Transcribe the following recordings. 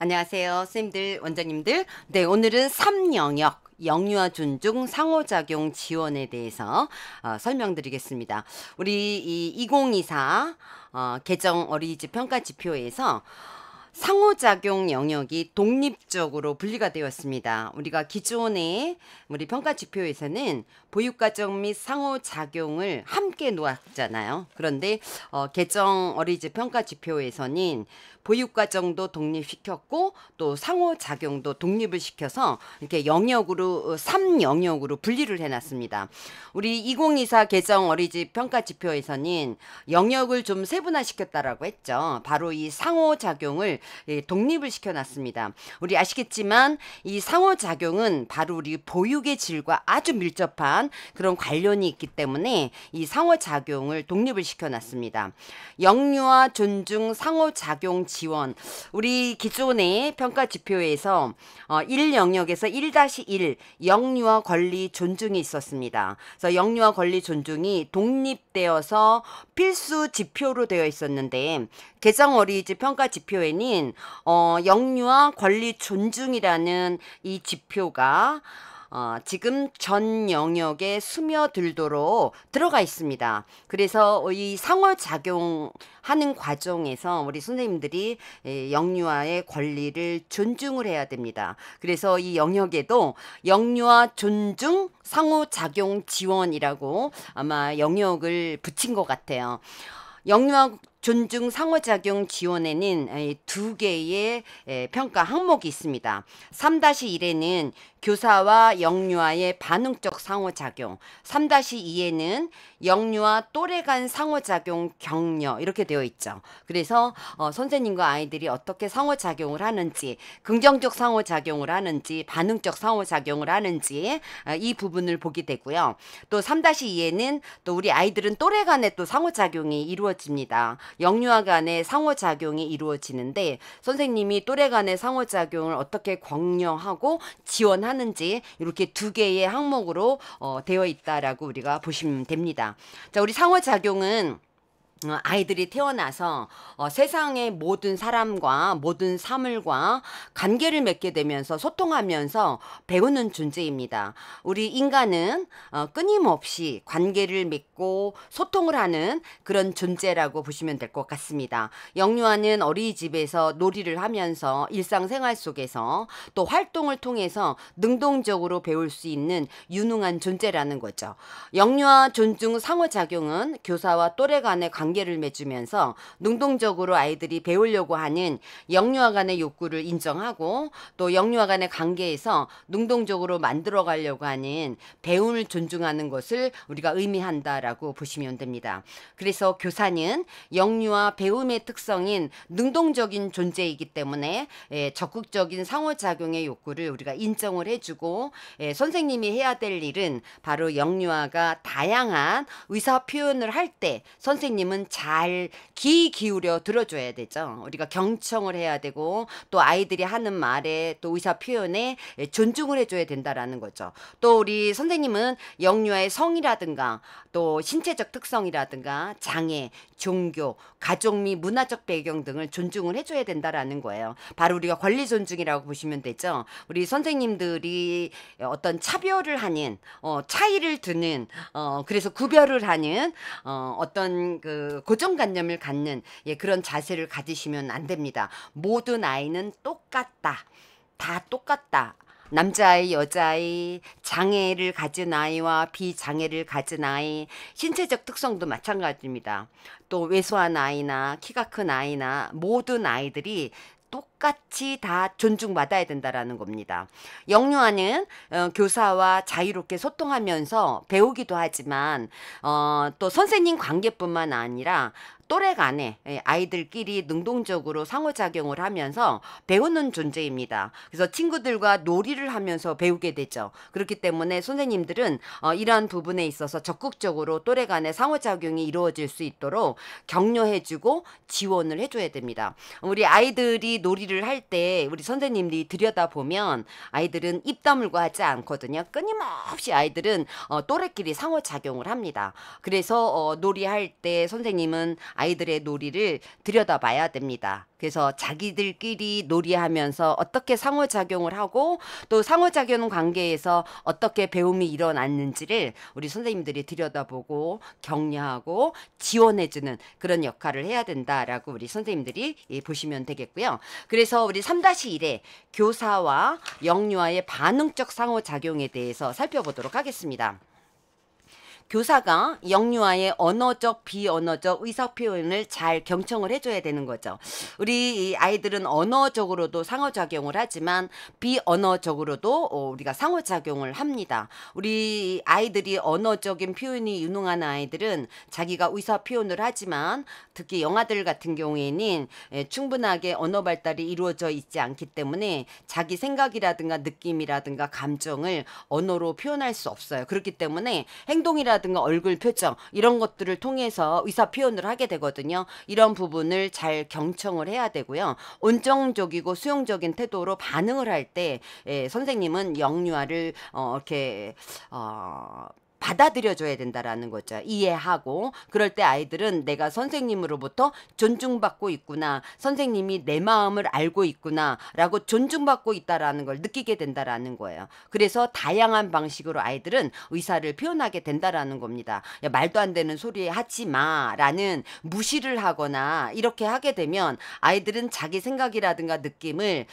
안녕하세요. 선생님들, 원장님들. 네, 오늘은 3영역, 영유아 존중 상호작용 지원에 대해서 설명드리겠습니다. 우리 이 2024 개정 어린이집 평가 지표에서 상호작용 영역이 독립적으로 분리가 되었습니다. 우리가 기존에 우리 평가 지표에서는 보육과정 및 상호작용을 함께 놓았잖아요. 그런데 개정 어린이집 평가 지표에서는 보육과정도 독립시켰고 또 상호작용도 독립을 시켜서 이렇게 영역으로 3영역으로 분리를 해놨습니다. 우리 2024 개정 어린이집 평가 지표에서는 영역을 좀 세분화시켰다라고 했죠. 바로 이 상호작용을 독립을 시켜놨습니다. 우리 아시겠지만 이 상호작용은 바로 우리 보육의 질과 아주 밀접한 그런 관련이 있기 때문에 이 상호작용을 독립을 시켜놨습니다. 영유아 존중 상호작용 지원, 우리 기존의 평가 지표에서 1영역에서 1-1 영유아 권리 존중이 있었습니다. 그래서 영유아 권리 존중이 독립되어서 필수 지표로 되어 있었는데 개정 어린이집 평가 지표에는 영유아 권리 존중이라는 이 지표가 지금 전 영역에 스며들도록 들어가 있습니다. 그래서 이 상호작용하는 과정에서 우리 선생님들이 영유아의 권리를 존중을 해야 됩니다. 그래서 이 영역에도 영유아 존중 상호작용 지원이라고 아마 영역을 붙인 것 같아요. 영유아 존중 상호작용 지원에는 두 개의 평가 항목이 있습니다. 3-1에는 교사와 영유아의 반응적 상호작용, 3-2에는 영유아 또래 간 상호작용 격려 이렇게 되어 있죠. 그래서 선생님과 아이들이 어떻게 상호작용을 하는지, 긍정적 상호작용을 하는지, 반응적 상호작용을 하는지 이 부분을 보게 되고요. 또 3-2에는 또 우리 아이들은 또래 간의 또 상호작용이 이루어집니다. 영유아 간의 상호작용이 이루어지는데 선생님이 또래 간의 상호작용을 어떻게 격려하고 지원하는지 이렇게 두 개의 항목으로 되어 있다라고 우리가 보시면 됩니다. 자, 우리 상호작용은 아이들이 태어나서 세상의 모든 사람과 모든 사물과 관계를 맺게 되면서 소통하면서 배우는 존재입니다. 우리 인간은 끊임없이 관계를 맺고 소통을 하는 그런 존재라고 보시면 될 것 같습니다. 영유아는 어린이집에서 놀이를 하면서 일상생활 속에서 또 활동을 통해서 능동적으로 배울 수 있는 유능한 존재라는 거죠. 영유아 존중 상호작용은 교사와 또래 간의 관계를 맺으면서 능동적으로 아이들이 배우려고 하는 영유아 간의 욕구를 인정하고 또 영유아 간의 관계에서 능동적으로 만들어 가려고 하는 배움을 존중하는 것을 우리가 의미한다라고 보시면 됩니다. 그래서 교사는 영유아 배움의 특성인 능동적인 존재이기 때문에 적극적인 상호작용의 욕구를 우리가 인정을 해주고 선생님이 해야 될 일은 바로 영유아가 다양한 의사 표현을 할 때 선생님은 잘 귀 기울여 들어줘야 되죠. 우리가 경청을 해야 되고 또 아이들이 하는 말에 또 의사 표현에 존중을 해줘야 된다라는 거죠. 또 우리 선생님은 영유아의 성이라든가 또 신체적 특성이라든가 장애, 종교, 가족 및 문화적 배경 등을 존중을 해줘야 된다라는 거예요. 바로 우리가 권리 존중이라고 보시면 되죠. 우리 선생님들이 어떤 차별을 하는 차이를 두는 그래서 구별을 하는 어떤 그 고정관념을 갖는 그런 자세를 가지시면 안 됩니다. 모든 아이는 똑같다. 다 똑같다. 남자아이, 여자아이, 장애를 가진 아이와 비장애를 가진 아이, 신체적 특성도 마찬가지입니다. 또 왜소한 아이나 키가 큰 아이나 모든 아이들이 똑같이 다 존중받아야 된다라는 겁니다. 영유아는 교사와 자유롭게 소통하면서 배우기도 하지만 또 선생님 관계뿐만 아니라 또래 간에 아이들끼리 능동적으로 상호작용을 하면서 배우는 존재입니다. 그래서 친구들과 놀이를 하면서 배우게 되죠. 그렇기 때문에 선생님들은 이러한 부분에 있어서 적극적으로 또래 간의 상호작용이 이루어질 수 있도록 격려해주고 지원을 해줘야 됩니다. 우리 아이들이 놀이를 할 때 우리 선생님들이 들여다보면 아이들은 입 다물고 하지 않거든요. 끊임없이 아이들은 또래끼리 상호작용을 합니다. 그래서 놀이할 때 선생님은 아이들의 놀이를 들여다봐야 됩니다. 그래서 자기들끼리 놀이하면서 어떻게 상호작용을 하고 또 상호작용 관계에서 어떻게 배움이 일어났는지를 우리 선생님들이 들여다보고 격려하고 지원해주는 그런 역할을 해야 된다라고 우리 선생님들이 보시면 되겠고요. 그래서 우리 3-1의 교사와 영유아의 반응적 상호작용에 대해서 살펴보도록 하겠습니다. 교사가 영유아의 언어적, 비언어적 의사표현을 잘 경청을 해줘야 되는 거죠. 우리 이 아이들은 언어적으로도 상호작용을 하지만 비언어적으로도 우리가 상호작용을 합니다. 우리 아이들이 언어적인 표현이 유능한 아이들은 자기가 의사표현을 하지만 특히 영아들 같은 경우에는 충분하게 언어 발달이 이루어져 있지 않기 때문에 자기 생각이라든가 느낌이라든가 감정을 언어로 표현할 수 없어요. 그렇기 때문에 행동이라든가 얼굴 표정 이런 것들을 통해서 의사 표현을 하게 되거든요. 이런 부분을 잘 경청을 해야 되고요. 온정적이고 수용적인 태도로 반응을 할 때 선생님은 영유아를 이렇게 받아들여줘야 된다라는 거죠. 이해하고 그럴 때 아이들은 내가 선생님으로부터 존중받고 있구나. 선생님이 내 마음을 알고 있구나. 라고 존중받고 있다라는 걸 느끼게 된다라는 거예요. 그래서 다양한 방식으로 아이들은 의사를 표현하게 된다라는 겁니다. 야, 말도 안 되는 소리 하지 마. 라는 무시를 하거나 이렇게 하게 되면 아이들은 자기 생각이라든가 느낌을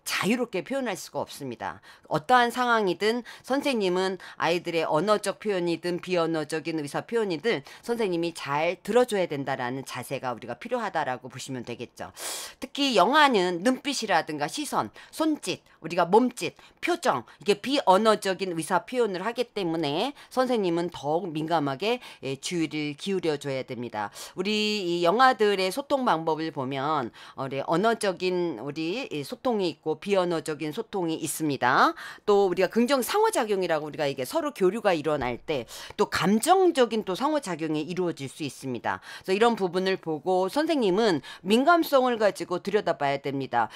자유롭게 표현할 수가 없습니다. 어떠한 상황이든 선생님은 아이들의 언어적 표현이든 비언어적인 의사 표현이든 선생님이 잘 들어줘야 된다라는 자세가 우리가 필요하다라고 보시면 되겠죠. 특히 영아는 눈빛이라든가 시선, 손짓, 우리가 몸짓, 표정 이게 비언어적인 의사 표현을 하기 때문에 선생님은 더욱 민감하게 주의를 기울여 줘야 됩니다. 우리 이 영아들의 소통 방법을 보면 우리 언어적인 우리 소통이 있고 비언어적인 소통이 있습니다. 또 우리가 긍정 상호작용이라고 우리가 이게 서로 교류가 일어날 때 또 감정적인 또 상호작용이 이루어질 수 있습니다. 그래서 이런 부분을 보고 선생님은 민감성을 가지고 들여다봐야 됩니다.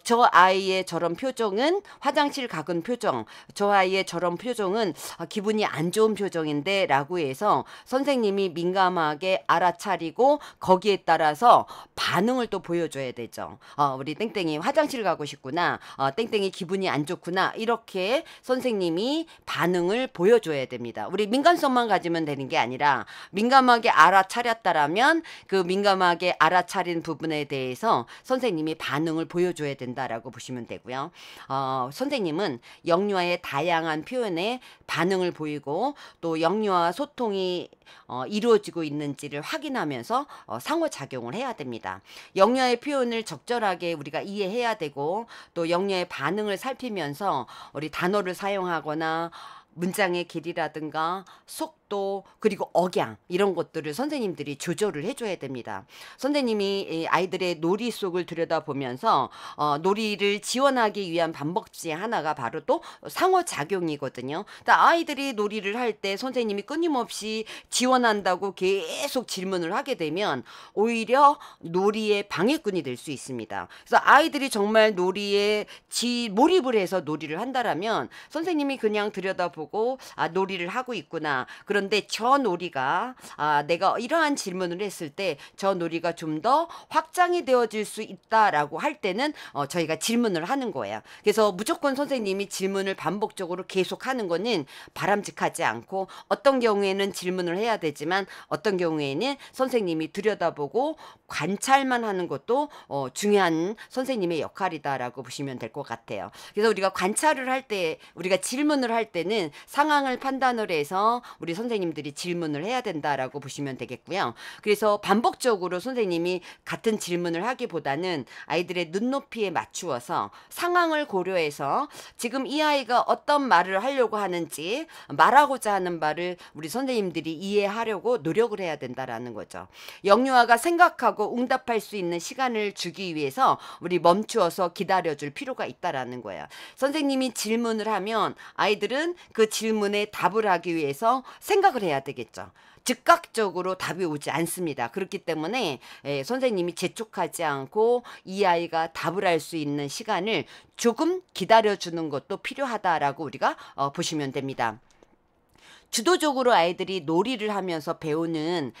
저 아이의 저런 표정은 화장실 가은 표정, 저 아이의 저런 표정은 기분이 안 좋은 표정인데 라고 해서 선생님이 민감하게 알아차리고 거기에 따라서 반응을 또 보여줘야 되죠. 우리 땡땡이 화장실 가고 싶구나. 땡땡이 기분이 안 좋구나. 이렇게 선생님이 반응을 보여줘야 됩니다. 우리 민감성만 가지면 되는 게 아니라 민감하게 알아차렸다라면 그 민감하게 알아차린 부분에 대해서 선생님이 반응을 보여줘야 된다라고 보시면 되고요. 선생님은 영유아의 다양한 표현에 반응을 보이고 또 영유아와 소통이 이루어지고 있는지를 확인하면서 상호작용을 해야 됩니다. 영유아의 표현을 적절하게 우리가 이해해야 되고 또 영유아의 반응을 살피면서 우리 단어를 사용하거나 문장의 길이라든가 속도 그리고 억양 이런 것들을 선생님들이 조절을 해줘야 됩니다. 선생님이 아이들의 놀이 속을 들여다보면서 놀이를 지원하기 위한 방법지 하나가 바로 또 상호작용이거든요. 그러니까 아이들이 놀이를 할 때 선생님이 끊임없이 지원한다고 계속 질문을 하게 되면 오히려 놀이의 방해꾼이 될 수 있습니다. 그래서 아이들이 정말 놀이에 몰입을 해서 놀이를 한다라면 선생님이 그냥 들여다보고 놀이를 하고 있구나. 그런데 저 놀이가 내가 이러한 질문을 했을 때 저 놀이가 좀 더 확장이 되어질 수 있다라고 할 때는 저희가 질문을 하는 거예요. 그래서 무조건 선생님이 질문을 반복적으로 계속하는 거는 바람직하지 않고 어떤 경우에는 질문을 해야 되지만 어떤 경우에는 선생님이 들여다보고 관찰만 하는 것도 중요한 선생님의 역할이다라고 보시면 될 것 같아요. 그래서 우리가 관찰을 할 때 우리가 질문을 할 때는 상황을 판단을 해서 우리 선생님들이 질문을 해야 된다라고 보시면 되겠고요. 그래서 반복적으로 선생님이 같은 질문을 하기보다는 아이들의 눈높이에 맞추어서 상황을 고려해서 지금 이 아이가 어떤 말을 하려고 하는지 말하고자 하는 말을 우리 선생님들이 이해하려고 노력을 해야 된다라는 거죠. 영유아가 생각하고 응답할 수 있는 시간을 주기 위해서 우리 멈추어서 기다려줄 필요가 있다라는 거예요. 선생님이 질문을 하면 아이들은 그 질문에 답을 하기 위해서 생각을 해야 되겠죠. 즉각적으로 답이 오지 않습니다. 그렇기 때문에 선생님이 재촉하지 않고 이 아이가 답을 할 수 있는 시간을 조금 기다려주는 것도 필요하다라고 우리가 보시면 됩니다. 주도적으로 아이들이 놀이를 하면서 배우는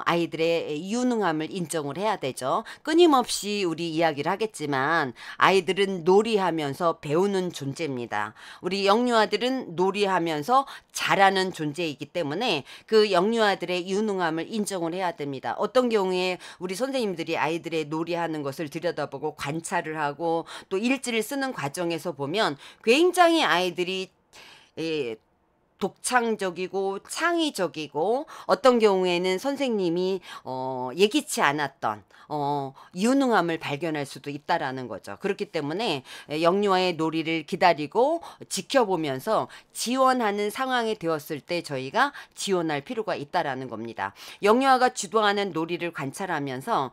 아이들의 유능함을 인정을 해야 되죠. 끊임없이 우리 이야기를 하겠지만 아이들은 놀이하면서 배우는 존재입니다. 우리 영유아들은 놀이하면서 자라는 존재이기 때문에 그 영유아들의 유능함을 인정을 해야 됩니다. 어떤 경우에 우리 선생님들이 아이들의 놀이하는 것을 들여다보고 관찰을 하고 또 일지를 쓰는 과정에서 보면 굉장히 아이들이 독창적이고 창의적이고 어떤 경우에는 선생님이 예기치 않았던 유능함을 발견할 수도 있다라는 거죠. 그렇기 때문에 영유아의 놀이를 기다리고 지켜보면서 지원하는 상황이 되었을 때 저희가 지원할 필요가 있다라는 겁니다. 영유아가 주도하는 놀이를 관찰하면서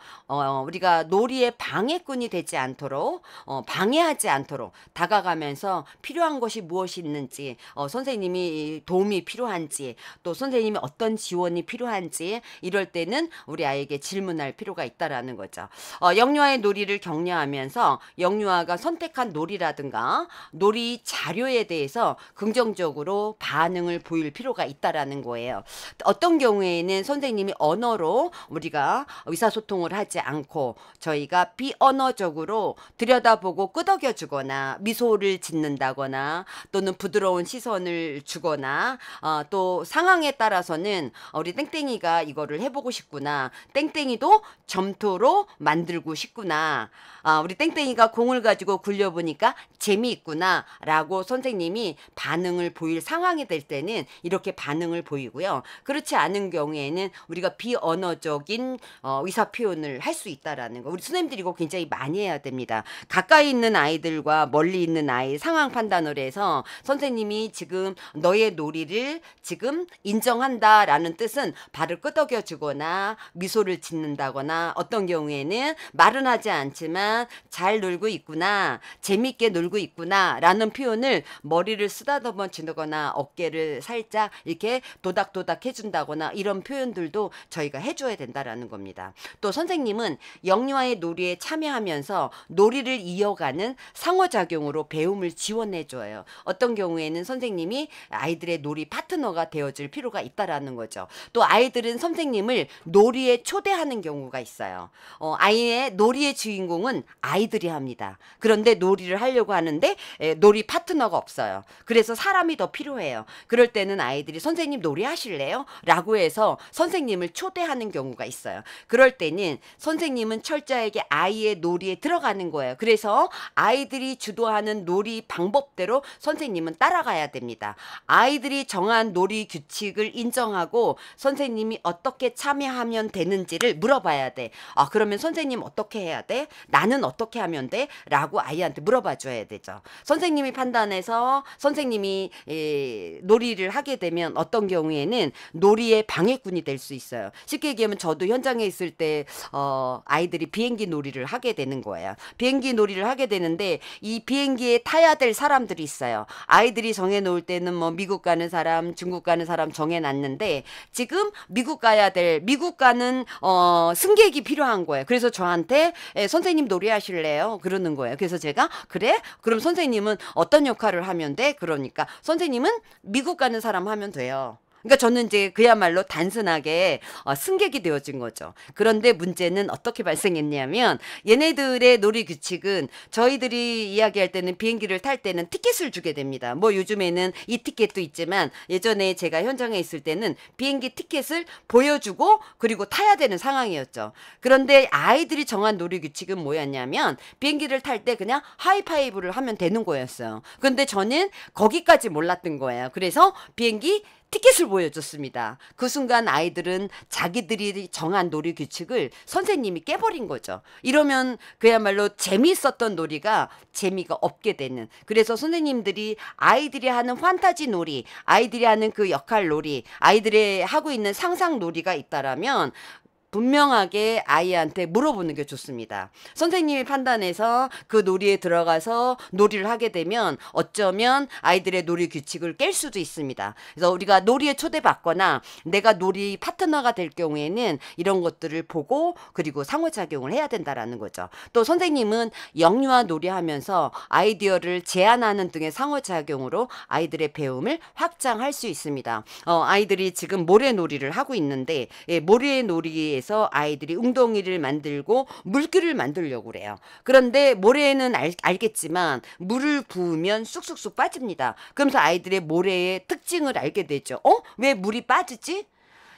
우리가 놀이의 방해꾼이 되지 않도록 방해하지 않도록 다가가면서 필요한 것이 무엇이 있는지 선생님이 도움이 필요한지 또 선생님이 어떤 지원이 필요한지 이럴 때는 우리 아이에게 질문할 필요가 있다라는 거죠. 영유아의 놀이를 격려하면서 영유아가 선택한 놀이라든가 놀이 자료에 대해서 긍정적으로 반응을 보일 필요가 있다라는 거예요. 어떤 경우에는 선생님이 언어로 우리가 의사소통을 하지 않고 저희가 비언어적으로 들여다보고 끄덕여 주거나 미소를 짓는다거나 또는 부드러운 시선을 주거나 또 상황에 따라서는 우리 땡땡이가 이거를 해보고 싶구나. 땡땡이도 점토로 만들고 싶구나. 우리 땡땡이가 공을 가지고 굴려보니까 재미있구나 라고 선생님이 반응을 보일 상황이 될 때는 이렇게 반응을 보이고요. 그렇지 않은 경우에는 우리가 비언어적인 의사표현을 할 수 있다라는 거. 우리 선생님들이 이거 굉장히 많이 해야 됩니다. 가까이 있는 아이들과 멀리 있는 아이 상황 판단을 해서 선생님이 지금 너의 놀이를 지금 인정한다라는 뜻은 발을 끄덕여 주거나 미소를 짓는다거나 어떤 경우에는 말은 하지 않지만 잘 놀고 있구나, 재밌게 놀고 있구나 라는 표현을 머리를 쓰다듬어 주거나 어깨를 살짝 이렇게 도닥도닥 해준다거나 이런 표현들도 저희가 해줘야 된다라는 겁니다. 또 선생님은 영유아의 놀이에 참여하면서 놀이를 이어가는 상호작용으로 배움을 지원해줘요. 어떤 경우에는 선생님이 아이들의 놀이 파트너가 되어줄 필요가 있다라는 거죠. 또 아이들은 선생님을 놀이에 초대하는 경우가 있어요. 아이의 놀이의 주인공은 아이들이 합니다. 그런데 놀이를 하려고 하는데 놀이 파트너가 없어요. 그래서 사람이 더 필요해요. 그럴 때는 아이들이 선생님 놀이 하실래요? 라고 해서 선생님을 초대하는 경우가 있어요. 그럴 때는 선생님은 철저하게 아이의 놀이에 들어가는 거예요. 그래서 아이들이 주도하는 놀이 방법대로 선생님은 따라가야 됩니다. 아이들이 정한 놀이 규칙을 인정하고 선생님이 어떻게 참여하면 되는지를 물어봐야 돼. 그러면 선생님 어떻게 해야 돼? 나는 어떻게 하면 돼? 라고 아이한테 물어봐 줘야 되죠. 선생님이 판단해서 선생님이 놀이를 하게 되면 어떤 경우에는 놀이의 방해꾼이 될 수 있어요. 쉽게 얘기하면 저도 현장에 있을 때 아이들이 비행기 놀이를 하게 되는 거예요. 비행기 놀이를 하게 되는데 이 비행기에 타야 될 사람들이 있어요. 아이들이 정해 놓을 때는 뭐 미국 가는 사람, 중국 가는 사람 정해 놨는데 지금 미국 가는 승객이 필요한 거예요. 그래서 저한테 선생님 놀이 하실래요? 그러는 거예요. 그래서 제가 그래? 그럼 선생님은 어떤 역할을 하면 돼? 그러니까 선생님은 미국 가는 사람 하면 돼요. 그러니까 저는 이제 그야말로 단순하게 승객이 되어진 거죠. 그런데 문제는 어떻게 발생했냐면 얘네들의 놀이 규칙은 저희들이 이야기할 때는 비행기를 탈 때는 티켓을 주게 됩니다. 뭐 요즘에는 이 티켓도 있지만 예전에 제가 현장에 있을 때는 비행기 티켓을 보여주고 그리고 타야 되는 상황이었죠. 그런데 아이들이 정한 놀이 규칙은 뭐였냐면 비행기를 탈 때 그냥 하이파이브를 하면 되는 거였어요. 그런데 저는 거기까지 몰랐던 거예요. 그래서 비행기 티켓을 보여줬습니다. 그 순간 아이들은 자기들이 정한 놀이 규칙을 선생님이 깨버린 거죠. 이러면 그야말로 재미있었던 놀이가 재미가 없게 되는. 그래서 선생님들이 아이들이 하는 판타지 놀이, 아이들이 하는 그 역할 놀이, 아이들이 하고 있는 상상 놀이가 있다라면 분명하게 아이한테 물어보는 게 좋습니다. 선생님이 판단해서 그 놀이에 들어가서 놀이를 하게 되면 어쩌면 아이들의 놀이 규칙을 깰 수도 있습니다. 그래서 우리가 놀이에 초대받거나 내가 놀이 파트너가 될 경우에는 이런 것들을 보고 그리고 상호작용을 해야 된다라는 거죠. 또 선생님은 영유아 놀이하면서 아이디어를 제안하는 등의 상호작용으로 아이들의 배움을 확장할 수 있습니다. 아이들이 지금 모래놀이를 하고 있는데 모래놀이에서 아이들이 웅덩이를 만들고 물길을 만들려고 그래요. 그런데 모래는 알겠지만 물을 부으면 쑥쑥쑥 빠집니다. 그러면서 아이들의 모래의 특징을 알게 되죠. 왜 물이 빠지지?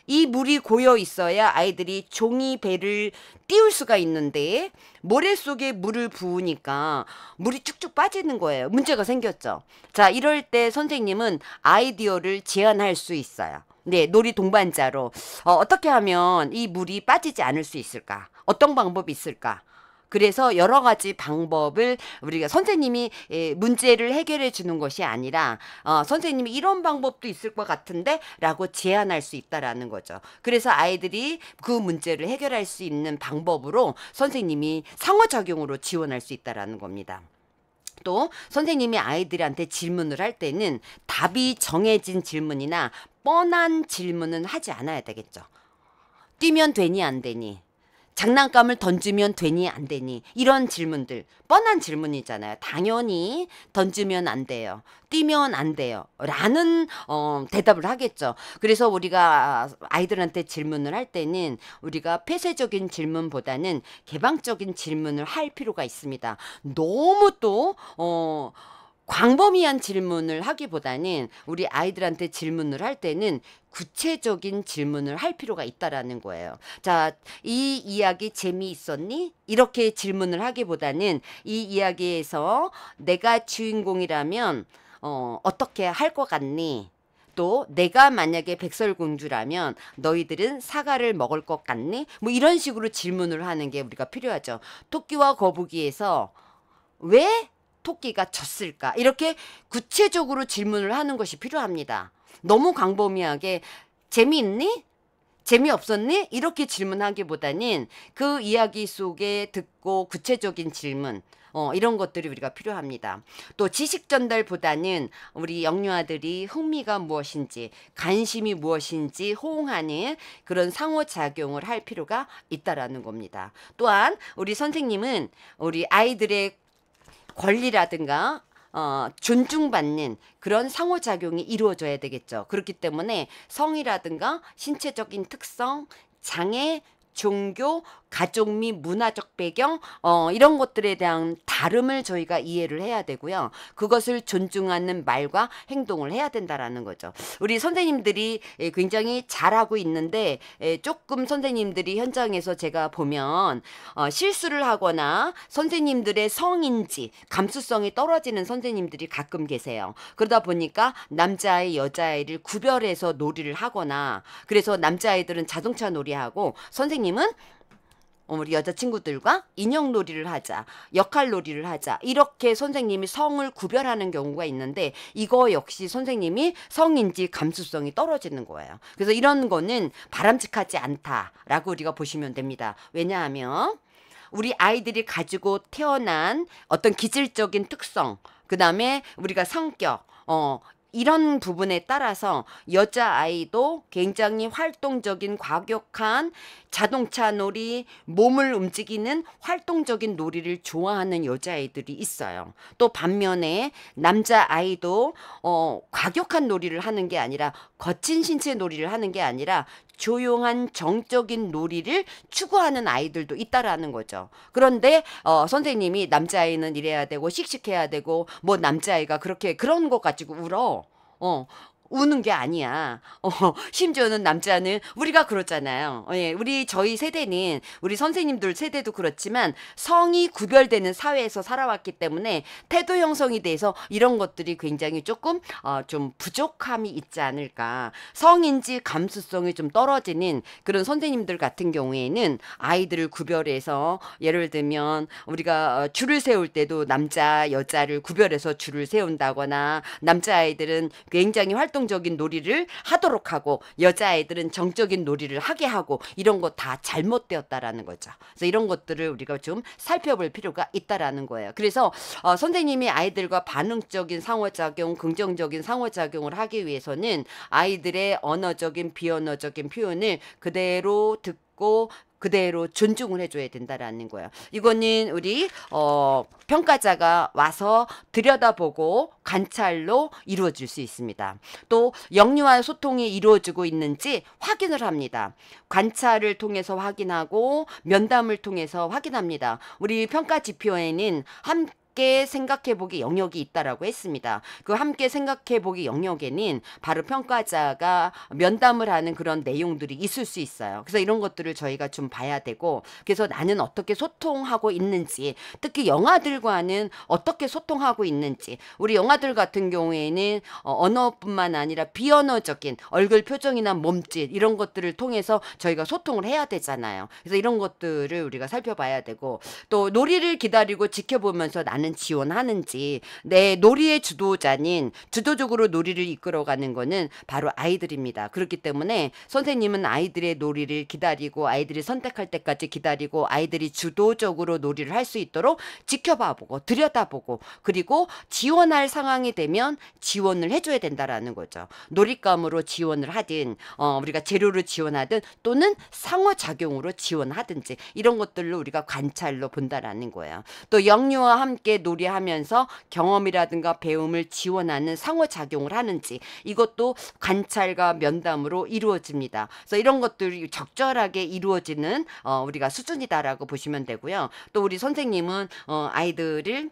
이 물이 고여 있어야 아이들이 종이배를 띄울 수가 있는데 모래 속에 물을 부으니까 물이 쭉쭉 빠지는 거예요. 문제가 생겼죠. 자, 이럴 때 선생님은 아이디어를 제안할 수 있어요. 네, 놀이 동반자로 어떻게 하면 이 물이 빠지지 않을 수 있을까? 어떤 방법이 있을까? 그래서 여러 가지 방법을 우리가 선생님이 문제를 해결해 주는 것이 아니라 선생님이 이런 방법도 있을 것 같은데 라고 제안할 수 있다라는 거죠. 그래서 아이들이 그 문제를 해결할 수 있는 방법으로 선생님이 상호작용으로 지원할 수 있다라는 겁니다. 또 선생님이 아이들한테 질문을 할 때는 답이 정해진 질문이나 뻔한 질문은 하지 않아야 되겠죠. 뛰면 되니 안 되니? 장난감을 던지면 되니 안 되니? 이런 질문들 뻔한 질문이잖아요. 당연히 던지면 안 돼요. 뛰면 안 돼요. 라는 대답을 하겠죠. 그래서 우리가 아이들한테 질문을 할 때는 우리가 폐쇄적인 질문보다는 개방적인 질문을 할 필요가 있습니다. 너무 또 광범위한 질문을 하기보다는 우리 아이들한테 질문을 할 때는 구체적인 질문을 할 필요가 있다라는 거예요. 자, 이 이야기 재미있었니? 이렇게 질문을 하기보다는 이 이야기에서 내가 주인공이라면 어떻게 할 것 같니? 또 내가 만약에 백설공주라면 너희들은 사과를 먹을 것 같니? 뭐 이런 식으로 질문을 하는 게 우리가 필요하죠. 토끼와 거북이에서 왜 토끼가 졌을까? 이렇게 구체적으로 질문을 하는 것이 필요합니다. 너무 광범위하게 재미있니? 재미없었니? 이렇게 질문하기보다는 그 이야기 속에 듣고 구체적인 질문 이런 것들이 우리가 필요합니다. 또 지식 전달보다는 우리 영유아들이 흥미가 무엇인지 관심이 무엇인지 호응하는 그런 상호작용을 할 필요가 있다라는 겁니다. 또한 우리 선생님은 우리 아이들의 권리라든가 존중받는 그런 상호작용이 이루어져야 되겠죠. 그렇기 때문에 성이라든가 신체적인 특성, 장애, 종교, 가족 및 문화적 배경 이런 것들에 대한 다름을 저희가 이해를 해야 되고요. 그것을 존중하는 말과 행동을 해야 된다라는 거죠. 우리 선생님들이 굉장히 잘하고 있는데 조금 선생님들이 현장에서 제가 보면 실수를 하거나 선생님들의 성인지 감수성이 떨어지는 선생님들이 가끔 계세요. 그러다 보니까 남자아이 여자아이를 구별해서 놀이를 하거나 그래서 남자아이들은 자동차 놀이하고 선생님은 우리 여자친구들과 인형놀이를 하자, 역할놀이를 하자 이렇게 선생님이 성을 구별하는 경우가 있는데 이거 역시 선생님이 성인지 감수성이 떨어지는 거예요. 그래서 이런 거는 바람직하지 않다라고 우리가 보시면 됩니다. 왜냐하면 우리 아이들이 가지고 태어난 어떤 기질적인 특성, 그 다음에 우리가 성격, 이런 부분에 따라서 여자아이도 굉장히 활동적인 과격한 자동차 놀이, 몸을 움직이는 활동적인 놀이를 좋아하는 여자아이들이 있어요. 또 반면에 남자아이도 과격한 놀이를 하는 게 아니라 거친 신체 놀이를 하는 게 아니라 조용한 정적인 놀이를 추구하는 아이들도 있다라는 거죠. 그런데 선생님이 남자아이는 이래야 되고 씩씩해야 되고 뭐 남자아이가 그렇게 그런 거 가지고 울어. 우는 게 아니야. 심지어는 남자는 우리가 그렇잖아요. 예, 저희 세대는 우리 선생님들 세대도 그렇지만 성이 구별되는 사회에서 살아왔기 때문에 태도 형성이 돼서 이런 것들이 굉장히 조금 좀 부족함이 있지 않을까. 성인지 감수성이 좀 떨어지는 그런 선생님들 같은 경우에는 아이들을 구별해서 예를 들면 우리가 줄을 세울 때도 남자 여자를 구별해서 줄을 세운다거나 남자아이들은 굉장히 활동 활동적인 놀이를 하도록 하고 여자아이들은 정적인 놀이를 하게 하고 이런 거 다 잘못되었다라는 거죠. 그래서 이런 것들을 우리가 좀 살펴볼 필요가 있다라는 거예요. 그래서 선생님이 아이들과 반응적인 상호작용, 긍정적인 상호작용을 하기 위해서는 아이들의 언어적인 비언어적인 표현을 그대로 듣고 그대로 존중을 해줘야 된다라는 거예요. 이거는 우리 평가자가 와서 들여다보고 관찰로 이루어질 수 있습니다. 또 영유아 소통이 이루어지고 있는지 확인을 합니다. 관찰을 통해서 확인하고 면담을 통해서 확인합니다. 우리 평가 지표에는 함께 생각해보기 영역이 있다라고 했습니다. 그 함께 생각해보기 영역에는 바로 평가자가 면담을 하는 그런 내용들이 있을 수 있어요. 그래서 이런 것들을 저희가 좀 봐야 되고, 그래서 나는 어떻게 소통하고 있는지, 특히 영아들과는 어떻게 소통하고 있는지, 우리 영아들 같은 경우에는 언어뿐만 아니라 비언어적인 얼굴 표정이나 몸짓 이런 것들을 통해서 저희가 소통을 해야 되잖아요. 그래서 이런 것들을 우리가 살펴봐야 되고, 또 놀이를 기다리고 지켜보면서 나는 지원하는지, 내 놀이의 주도자는 주도적으로 놀이를 이끌어가는 거는 바로 아이들입니다. 그렇기 때문에 선생님은 아이들의 놀이를 기다리고 아이들이 선택할 때까지 기다리고 아이들이 주도적으로 놀이를 할 수 있도록 지켜봐보고 들여다보고, 그리고 지원할 상황이 되면 지원을 해줘야 된다라는 거죠. 놀잇감으로 지원을 하든 우리가 재료를 지원하든 또는 상호작용으로 지원하든지 이런 것들로 우리가 관찰로 본다라는 거예요. 또 영유아와 함께 놀이하면서 경험이라든가 배움을 지원하는 상호작용을 하는지 이것도 관찰과 면담으로 이루어집니다. 그래서 이런 것들이 적절하게 이루어지는 우리가 수준이다라고 보시면 되고요. 또 우리 선생님은 아이들을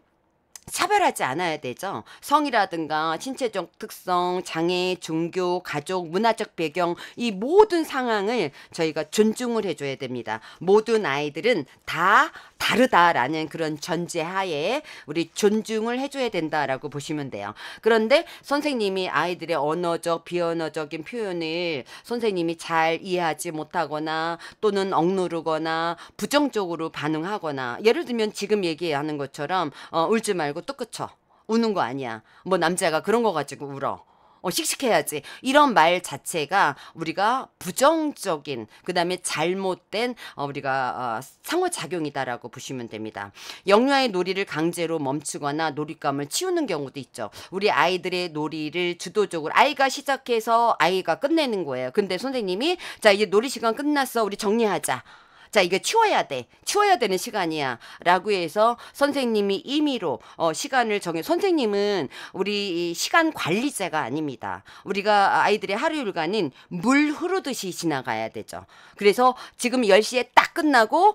차별하지 않아야 되죠. 성이라든가 신체적 특성, 장애, 종교, 가족, 문화적 배경 이 모든 상황을 저희가 존중을 해줘야 됩니다. 모든 아이들은 다 다르다라는 그런 전제하에 우리 존중을 해줘야 된다라고 보시면 돼요. 그런데 선생님이 아이들의 언어적, 비언어적인 표현을 선생님이 잘 이해하지 못하거나 또는 억누르거나 부정적으로 반응하거나, 예를 들면 지금 얘기하는 것처럼 울지 말고 또 그쳐. 우는 거 아니야. 뭐 남자가 그런 거 가지고 울어. 씩씩해야지. 이런 말 자체가 우리가 부정적인, 그 다음에 잘못된 우리가 상호작용이다라고 보시면 됩니다. 영유아의 놀이를 강제로 멈추거나 놀잇감을 치우는 경우도 있죠. 우리 아이들의 놀이를 주도적으로 아이가 시작해서 아이가 끝내는 거예요. 근데 선생님이 자 이제 놀이 시간 끝났어. 우리 정리하자. 자, 이게 치워야 돼. 치워야 되는 시간이야. 라고 해서 선생님이 임의로 시간을 선생님은 우리 시간 관리자가 아닙니다. 우리가 아이들의 하루 일과는 물 흐르듯이 지나가야 되죠. 그래서 지금 10시에 딱 끝나고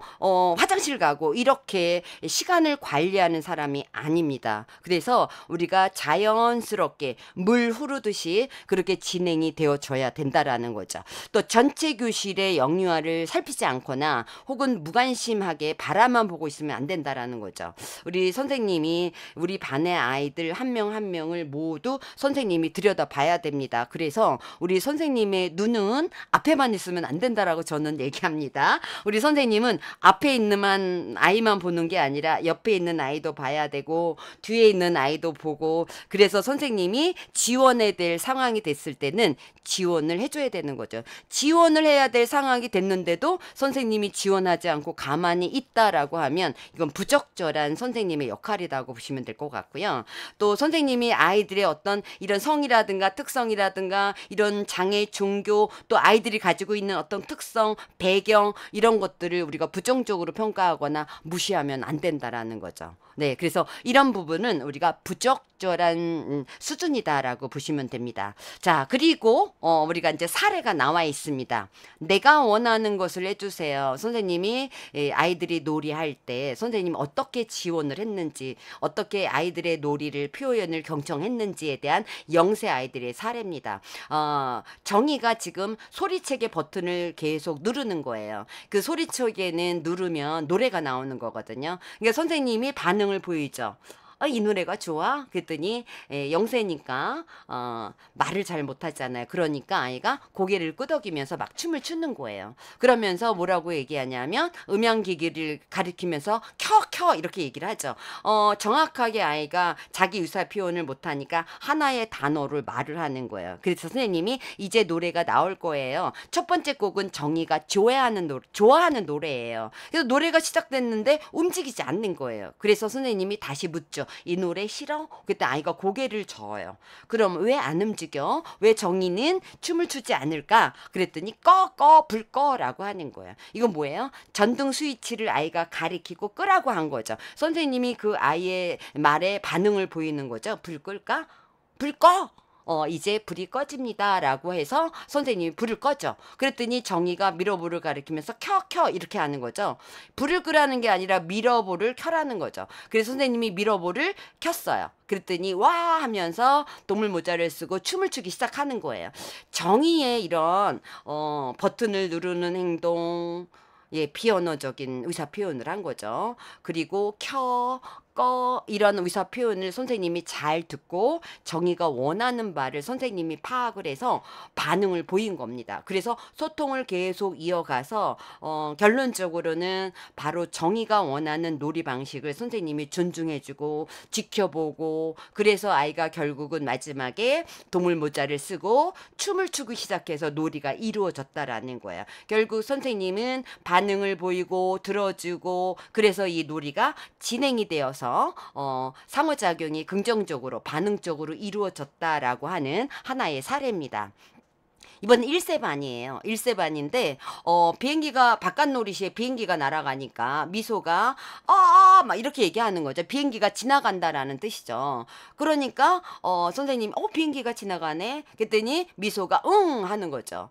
화장실 가고 이렇게 시간을 관리하는 사람이 아닙니다. 그래서 우리가 자연스럽게 물 흐르듯이 그렇게 진행이 되어줘야 된다라는 거죠. 또 전체 교실의 영유아를 살피지 않거나 혹은 무관심하게 바라만 보고 있으면 안 된다라는 거죠. 우리 선생님이 우리 반의 아이들 한 명 한 명을 모두 선생님이 들여다봐야 됩니다. 그래서 우리 선생님의 눈은 앞에만 있으면 안 된다라고 저는 얘기합니다. 우리 선생님은 앞에 있는 아이만 보는 게 아니라 옆에 있는 아이도 봐야 되고 뒤에 있는 아이도 보고, 그래서 선생님이 지원해야 될 상황이 됐을 때는 지원을 해줘야 되는 거죠. 지원을 해야 될 상황이 됐는데도 선생님이 지원하지 않고 가만히 있다라고 하면 이건 부적절한 선생님의 역할이라고 보시면 될 것 같고요. 또 선생님이 아이들의 어떤 이런 성이라든가 특성이라든가 이런 장애, 종교, 또 아이들이 가지고 있는 어떤 특성, 배경 이런 것들을 우리가 부정적으로 평가하거나 무시하면 안 된다라는 거죠. 네, 그래서 이런 부분은 우리가 부적절한 수준이다라고 보시면 됩니다. 자, 그리고 우리가 이제 사례가 나와 있습니다. 내가 원하는 것을 해주세요. 선생님이 아이들이 놀이할 때 선생님이 어떻게 지원을 했는지, 어떻게 아이들의 놀이를 표현을 경청했는지에 대한 영세 아이들의 사례입니다. 정의가 지금 소리책의 버튼을 계속 누르는 거예요. 그 소리책에는 누르면 노래가 나오는 거거든요. 그러니까 선생님이 반응을 보이죠. 이 노래가 좋아? 그랬더니 영세니까 말을 잘 못하잖아요. 그러니까 아이가 고개를 끄덕이면서 막 춤을 추는 거예요. 그러면서 뭐라고 얘기하냐면 음향기기를 가리키면서 켜 이렇게 얘기를 하죠. 정확하게 아이가 자기 의사 표현을 못하니까 하나의 단어를 말을 하는 거예요. 그래서 선생님이 이제 노래가 나올 거예요. 첫 번째 곡은 정이가 좋아하는 노래예요. 그래서 노래가 시작됐는데 움직이지 않는 거예요. 그래서 선생님이 다시 묻죠. 이 노래 싫어? 그때 아이가 고개를 저어요. 그럼 왜 안 움직여? 왜 정이는 춤을 추지 않을까? 그랬더니 불 꺼라고 하는 거예요. 이건 뭐예요? 전등 스위치를 아이가 가리키고 끄라고 한 거죠. 선생님이 그 아이의 말에 반응을 보이는 거죠. 불 끌까? 불 꺼! 이제 불이 꺼집니다. 라고 해서 선생님이 불을 꺼죠. 그랬더니 정이가 미러볼을 가리키면서 켜 이렇게 하는 거죠. 불을 끄라는 게 아니라 미러볼을 켜라는 거죠. 그래서 선생님이 미러볼을 켰어요. 그랬더니 와 하면서 동물 모자를 쓰고 춤을 추기 시작하는 거예요. 정의의 이런 버튼을 누르는 행동, 비언어적인 의사 표현을 한 거죠. 그리고 이런 의사 표현을 선생님이 잘 듣고 정의가 원하는 바를 선생님이 파악을 해서 반응을 보인 겁니다. 그래서 소통을 계속 이어가서 결론적으로는 바로 정의가 원하는 놀이 방식을 선생님이 존중해주고 지켜보고, 그래서 아이가 결국은 마지막에 동물 모자를 쓰고 춤을 추기 시작해서 놀이가 이루어졌다라는 거예요. 결국 선생님은 반응을 보이고 들어주고, 그래서 이 놀이가 진행이 되어서 상호작용이 긍정적으로 반응적으로 이루어졌다라고 하는 하나의 사례입니다. 이번 1세반이에요. 1세반인데 비행기가 바깥놀이시에 비행기가 날아가니까 미소가 막 이렇게 얘기하는 거죠. 비행기가 지나간다라는 뜻이죠. 그러니까 선생님 비행기가 지나가네. 그랬더니 미소가 응 하는 거죠.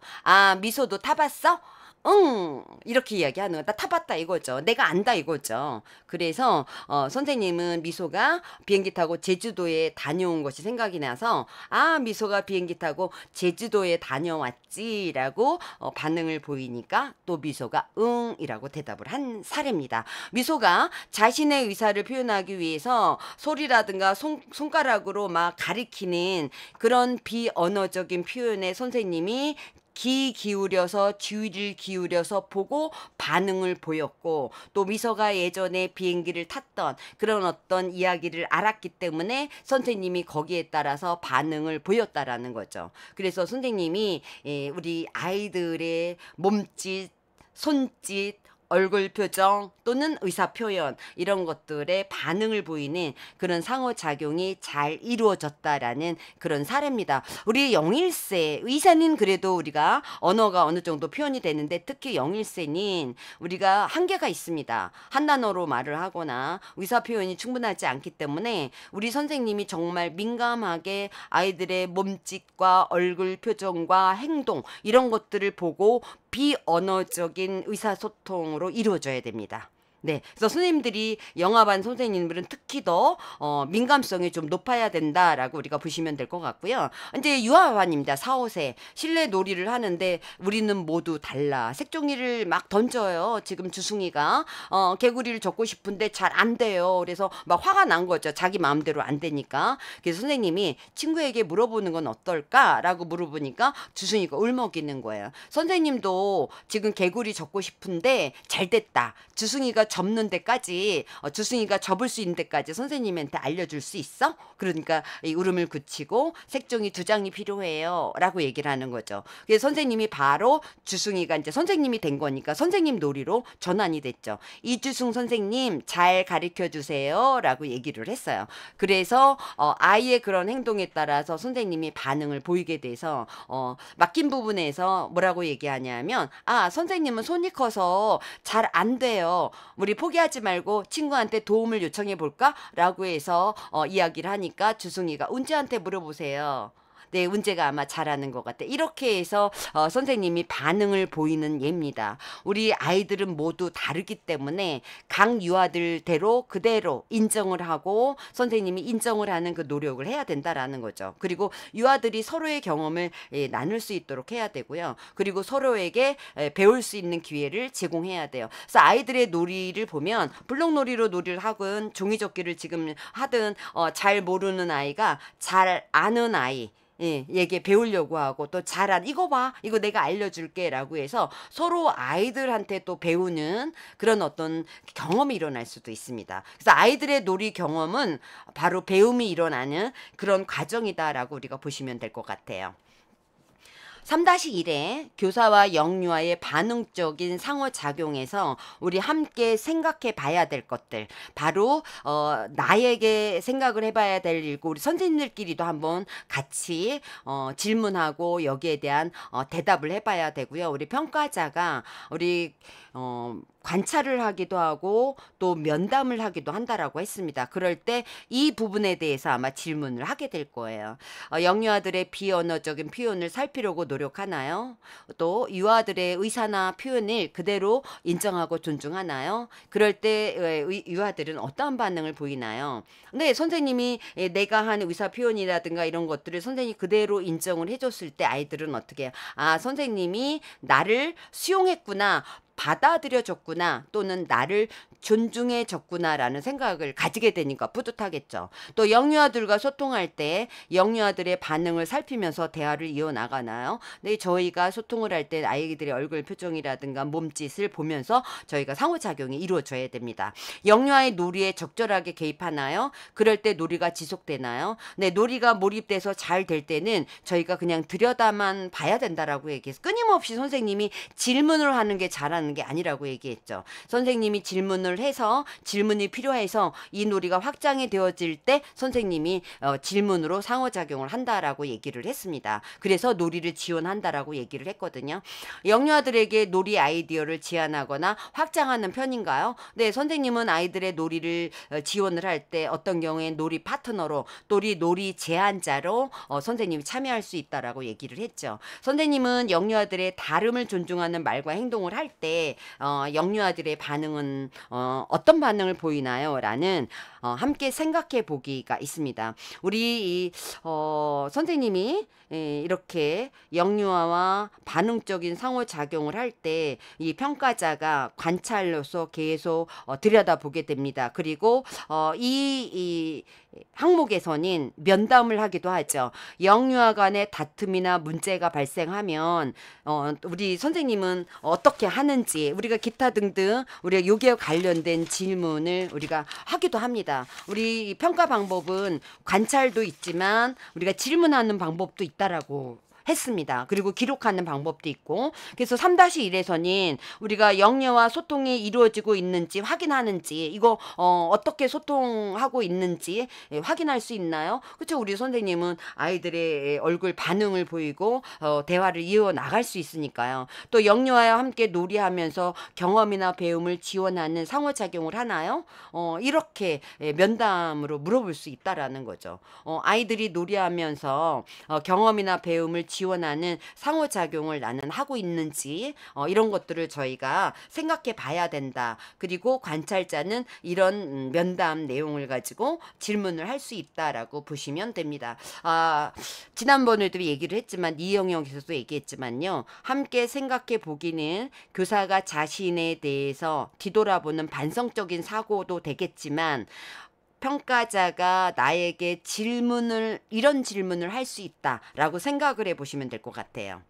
미소도 타봤어? 응 이렇게 이야기하는 거. 나 타봤다 이거죠. 내가 안다 이거죠. 그래서 선생님은 미소가 비행기 타고 제주도에 다녀온 것이 생각이 나서 미소가 비행기 타고 제주도에 다녀왔지라고 반응을 보이니까 또 미소가 응이라고 대답을 한 사례입니다. 미소가 자신의 의사를 표현하기 위해서 소리라든가 손가락으로 막 가리키는 그런 비언어적인 표현에 선생님이 주의를 기울여서 보고 반응을 보였고, 또 미소가 예전에 비행기를 탔던 그런 어떤 이야기를 알았기 때문에 선생님이 거기에 따라서 반응을 보였다라는 거죠. 그래서 선생님이 우리 아이들의 몸짓, 손짓, 얼굴 표정 또는 의사 표현 이런 것들에 반응을 보이는 그런 상호작용이 잘 이루어졌다라는 그런 사례입니다. 우리 0일세 의사는 그래도 우리가 언어가 어느 정도 표현이 되는데, 특히 0일세는 우리가 한계가 있습니다. 한 단어로 말을 하거나 의사 표현이 충분하지 않기 때문에 우리 선생님이 정말 민감하게 아이들의 몸짓과 얼굴 표정과 행동 이런 것들을 보고 비언어적인 의사소통으로 이루어져야 됩니다. 네, 그래서 선생님들이 영화반 선생님들은 특히 더 민감성이 좀 높아야 된다라고 우리가 보시면 될 것 같고요. 이제 유아반입니다. 4, 5세 실내 놀이를 하는데 우리는 모두 달라. 색종이를 막 던져요. 지금 주승이가 개구리를 접고 싶은데 잘 안 돼요. 그래서 막 화가 난 거죠. 자기 마음대로 안 되니까. 그래서 선생님이 친구에게 물어보는 건 어떨까라고 물어보니까 주승이가 울먹이는 거예요. 선생님도 지금 개구리 접고 싶은데 잘 됐다. 주승이가 접는 데까지 주승이가 접을 수 있는 데까지 선생님한테 알려줄 수 있어? 그러니까 이 울음을 그치고 색종이 2장이 필요해요 라고 얘기를 하는 거죠. 그래서 선생님이 바로 주승이가 이제 선생님이 된 거니까 선생님 놀이로 전환이 됐죠. 이주승 선생님 잘 가르쳐 주세요 라고 얘기를 했어요. 그래서 아이의 그런 행동에 따라서 선생님이 반응을 보이게 돼서 맡긴 부분에서 뭐라고 얘기하냐면 선생님은 손이 커서 잘 안 돼요. 우리 포기하지 말고 친구한테 도움을 요청해 볼까? 라고 해서 이야기를 하니까 주승이가 운지한테 물어보세요. 네, 문제가 아마 잘하는 것 같아. 이렇게 해서 선생님이 반응을 보이는 예입니다. 우리 아이들은 모두 다르기 때문에 각 유아들대로 그대로 인정을 하고 선생님이 인정을 하는 그 노력을 해야 된다라는 거죠. 그리고 유아들이 서로의 경험을 나눌 수 있도록 해야 되고요. 그리고 서로에게 배울 수 있는 기회를 제공해야 돼요. 그래서 아이들의 놀이를 보면 블록놀이로 놀이를 하든 종이접기를 지금 하든 잘 모르는 아이가 잘 아는 아이 예, 얘게 배우려고 하고 또 잘한 이거 봐 이거 내가 알려줄게라고 해서 서로 아이들한테 또 배우는 그런 어떤 경험이 일어날 수도 있습니다. 그래서 아이들의 놀이 경험은 바로 배움이 일어나는 그런 과정이다라고 우리가 보시면 될 것 같아요. 3-1에 교사와 영유아의 반응적인 상호작용에서 우리 함께 생각해 봐야 될 것들 바로 나에게 생각을 해봐야 될 일고 우리 선생님들끼리도 한번 같이 질문하고 여기에 대한 대답을 해봐야 되고요. 우리 평가자가 우리 관찰을 하기도 하고 또 면담을 하기도 한다라고 했습니다. 그럴 때 이 부분에 대해서 아마 질문을 하게 될 거예요. 영유아들의 비언어적인 표현을 살피려고 노력하나요? 또 유아들의 의사나 표현을 그대로 인정하고 존중하나요? 그럴 때 유아들은 어떠한 반응을 보이나요? 네, 선생님이 내가 한 의사 표현이라든가 이런 것들을 선생님이 그대로 인정을 해줬을 때 아이들은 어떻게 해요? 아, 선생님이 나를 수용했구나. 받아들여줬구나 또는 나를 존중해줬구나라는 생각을 가지게 되니까 뿌듯하겠죠. 또 영유아들과 소통할 때 영유아들의 반응을 살피면서 대화를 이어나가나요? 네, 저희가 소통을 할 때 아이들의 얼굴 표정이라든가 몸짓을 보면서 저희가 상호작용이 이루어져야 됩니다. 영유아의 놀이에 적절하게 개입하나요? 그럴 때 놀이가 지속되나요? 네, 놀이가 몰입돼서 잘 될 때는 저희가 그냥 들여다만 봐야 된다라고 얘기해서 끊임없이 선생님이 질문을 하는 게 잘하는 게 아니라고 얘기했죠. 선생님이 질문을 해서 질문이 필요해서 이 놀이가 확장이 되어질 때 선생님이 질문으로 상호작용을 한다라고 얘기를 했습니다. 그래서 놀이를 지원한다라고 얘기를 했거든요. 영유아들에게 놀이 아이디어를 제안하거나 확장하는 편인가요? 네, 선생님은 아이들의 놀이를 지원을 할 때 어떤 경우에 놀이 파트너로 놀이 제안자로 선생님이 참여할 수 있다라고 얘기를 했죠. 선생님은 영유아들의 다름을 존중하는 말과 행동을 할 때 영유아들의 반응은 어떤 반응을 보이나요? 라는 함께 생각해 보기가 있습니다. 우리 선생님이 이렇게 영유아와 반응적인 상호작용을 할 때 이 평가자가 관찰로서 계속 들여다보게 됩니다. 그리고 이 항목에서는 면담을 하기도 하죠. 영유아 간의 다툼이나 문제가 발생하면 우리 선생님은 어떻게 하는지 우리가 기타 등등 우리가 여기에 관련된 질문을 우리가 하기도 합니다. 우리 평가 방법은 관찰도 있지만 우리가 질문하는 방법도 있다라고 했습니다. 그리고 기록하는 방법도 있고 그래서 3-1에서는 우리가 영유아와 소통이 이루어지고 있는지 확인하는지 이거 어떻게 소통하고 있는지 확인할 수 있나요? 그렇죠. 우리 선생님은 아이들의 얼굴 반응을 보이고 대화를 이어나갈 수 있으니까요. 또 영유아와 함께 놀이하면서 경험이나 배움을 지원하는 상호작용을 하나요? 이렇게 면담으로 물어볼 수 있다라는 거죠. 아이들이 놀이하면서 경험이나 배움을 지원하는 상호작용을 나는 하고 있는지 이런 것들을 저희가 생각해 봐야 된다. 그리고 관찰자는 이런 면담 내용을 가지고 질문을 할 수 있다라고 보시면 됩니다. 지난번에도 얘기를 했지만 이영역에서도 얘기했지만요. 함께 생각해 보기는 교사가 자신에 대해서 뒤돌아보는 반성적인 사고도 되겠지만 평가자가 나에게 이런 질문을 할 수 있다라고 생각을 해보시면 될 것 같아요.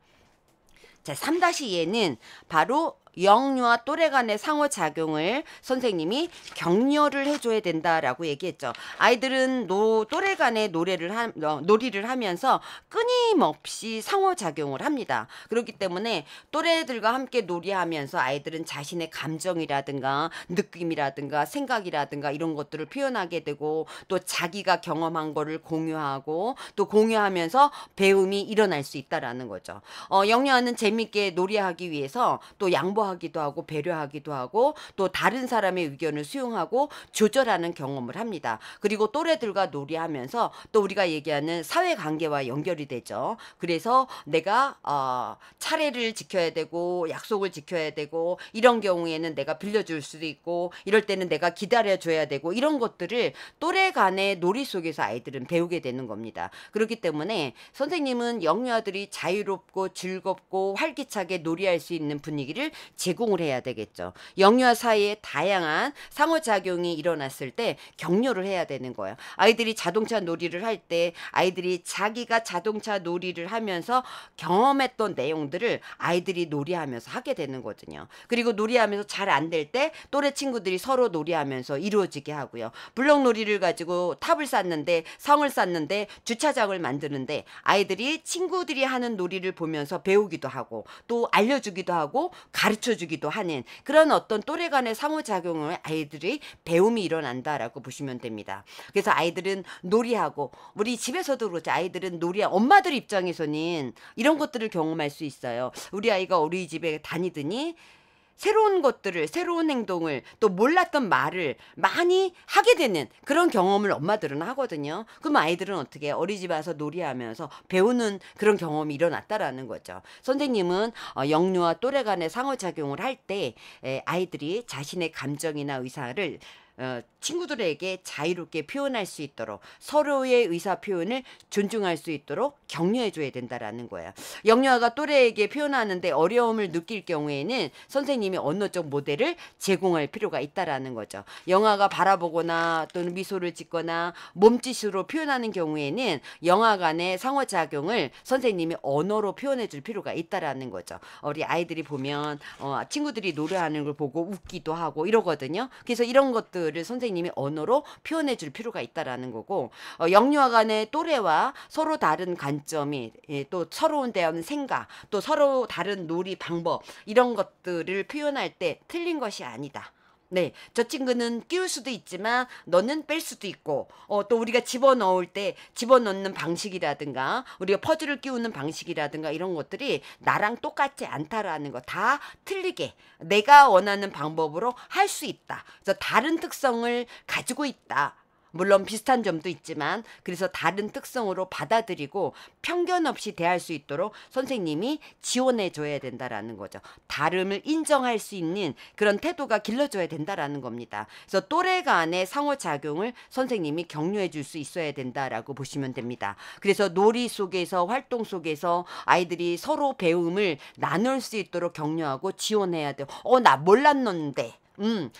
자, 3-2에는 바로 영유아 또래 간의 상호작용을 선생님이 격려를 해줘야 된다라고 얘기했죠. 아이들은 또래 간의 놀이를 하면서 끊임없이 상호작용을 합니다. 그렇기 때문에 또래들과 함께 놀이하면서 아이들은 자신의 감정이라든가 느낌이라든가 생각이라든가 이런 것들을 표현하게 되고 또 자기가 경험한 거를 공유하고 또 공유하면서 배움이 일어날 수 있다라는 거죠. 영유아는 재밌게 놀이하기 위해서 또 양보하고 양보하기도 하고 배려하기도 하고 또 다른 사람의 의견을 수용하고 조절하는 경험을 합니다. 그리고 또래들과 놀이하면서 또 우리가 얘기하는 사회관계와 연결이 되죠. 그래서 내가 차례를 지켜야 되고 약속을 지켜야 되고 이런 경우에는 내가 빌려줄 수도 있고 이럴 때는 내가 기다려줘야 되고 이런 것들을 또래 간의 놀이 속에서 아이들은 배우게 되는 겁니다. 그렇기 때문에 선생님은 영유아들이 자유롭고 즐겁고 활기차게 놀이할 수 있는 분위기를 제공을 해야 되겠죠. 영유아 사이에 다양한 상호작용이 일어났을 때 격려를 해야 되는 거예요. 아이들이 자동차 놀이를 할 때 아이들이 자기가 자동차 놀이를 하면서 경험했던 내용들을 아이들이 놀이하면서 하게 되는 거거든요. 그리고 놀이하면서 잘 안 될 때 또래 친구들이 서로 놀이하면서 이루어지게 하고요. 블럭놀이를 가지고 탑을 쌓는데 성을 쌓는데 주차장을 만드는데 아이들이 친구들이 하는 놀이를 보면서 배우기도 하고 또 알려주기도 하고 가르쳐주기도 하는 그런 어떤 또래 간의 상호작용을 아이들이 배움이 일어난다라고 보시면 됩니다. 그래서 아이들은 놀이하고 우리 집에서도 그렇죠. 아이들은 엄마들 입장에서는 이런 것들을 경험할 수 있어요. 우리 아이가 어린이집에 다니더니 새로운 것들을, 새로운 행동을, 또 몰랐던 말을 많이 하게 되는 그런 경험을 엄마들은 하거든요. 그럼 아이들은 어떻게 해요? 어린이집 와서 놀이하면서 배우는 그런 경험이 일어났다라는 거죠. 선생님은 영유아 또래 간의 상호작용을 할 때 아이들이 자신의 감정이나 의사를 친구들에게 자유롭게 표현할 수 있도록 서로의 의사 표현을 존중할 수 있도록 격려해 줘야 된다라는 거예요. 영유아가 또래에게 표현하는데 어려움을 느낄 경우에는 선생님이 언어적 모델을 제공할 필요가 있다라는 거죠. 영아가 바라보거나 또는 미소를 짓거나 몸짓으로 표현하는 경우에는 영아 간의 상호작용을 선생님이 언어로 표현해 줄 필요가 있다라는 거죠. 우리 아이들이 보면 친구들이 노래하는 걸 보고 웃기도 하고 이러거든요. 그래서 이런 것들을 선생님이 언어로 표현해 줄 필요가 있다라는 거고 영유아 간의 또래와 서로 다른 관점이 또 서로 대하는 생각 또 서로 다른 놀이 방법 이런 것들을 표현할 때 틀린 것이 아니다. 네, 저 친구는 끼울 수도 있지만 너는 뺄 수도 있고 또 우리가 집어넣을 때 집어넣는 방식이라든가 우리가 퍼즐을 끼우는 방식이라든가 이런 것들이 나랑 똑같지 않다라는 거 다 틀리게 내가 원하는 방법으로 할 수 있다. 그래서 다른 특성을 가지고 있다. 물론 비슷한 점도 있지만 그래서 다른 특성으로 받아들이고 편견 없이 대할 수 있도록 선생님이 지원해 줘야 된다라는 거죠. 다름을 인정할 수 있는 그런 태도가 길러져야 된다라는 겁니다. 그래서 또래 간의 상호작용을 선생님이 격려해 줄 수 있어야 된다라고 보시면 됩니다. 그래서 놀이 속에서 활동 속에서 아이들이 서로 배움을 나눌 수 있도록 격려하고 지원해야 돼요. 나 몰랐는데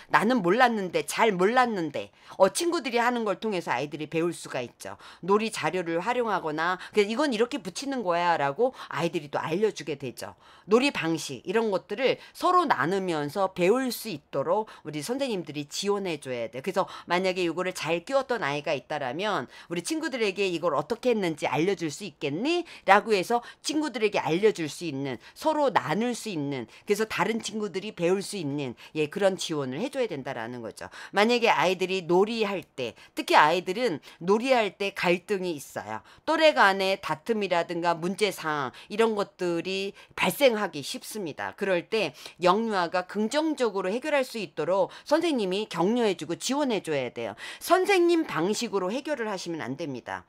나는 몰랐는데 잘 몰랐는데 친구들이 하는 걸 통해서 아이들이 배울 수가 있죠. 놀이 자료를 활용하거나 그래서 이건 이렇게 붙이는 거야 라고 아이들이 또 알려주게 되죠. 놀이 방식 이런 것들을 서로 나누면서 배울 수 있도록 우리 선생님들이 지원해 줘야 돼. 그래서 만약에 이거를 잘 끼웠던 아이가 있다라면 우리 친구들에게 이걸 어떻게 했는지 알려줄 수 있겠니? 라고 해서 친구들에게 알려줄 수 있는 서로 나눌 수 있는 그래서 다른 친구들이 배울 수 있는 그런 지원을 해줘야 된다라는 거죠. 만약에 아이들이 놀이할 때 특히 아이들은 놀이할 때 갈등이 있어요. 또래 간의 다툼이라든가 문제사항 이런 것들이 발생하기 쉽습니다. 그럴 때 영유아가 긍정적으로 해결할 수 있도록 선생님이 격려해주고 지원해줘야 돼요. 선생님 방식으로 해결을 하시면 안 됩니다.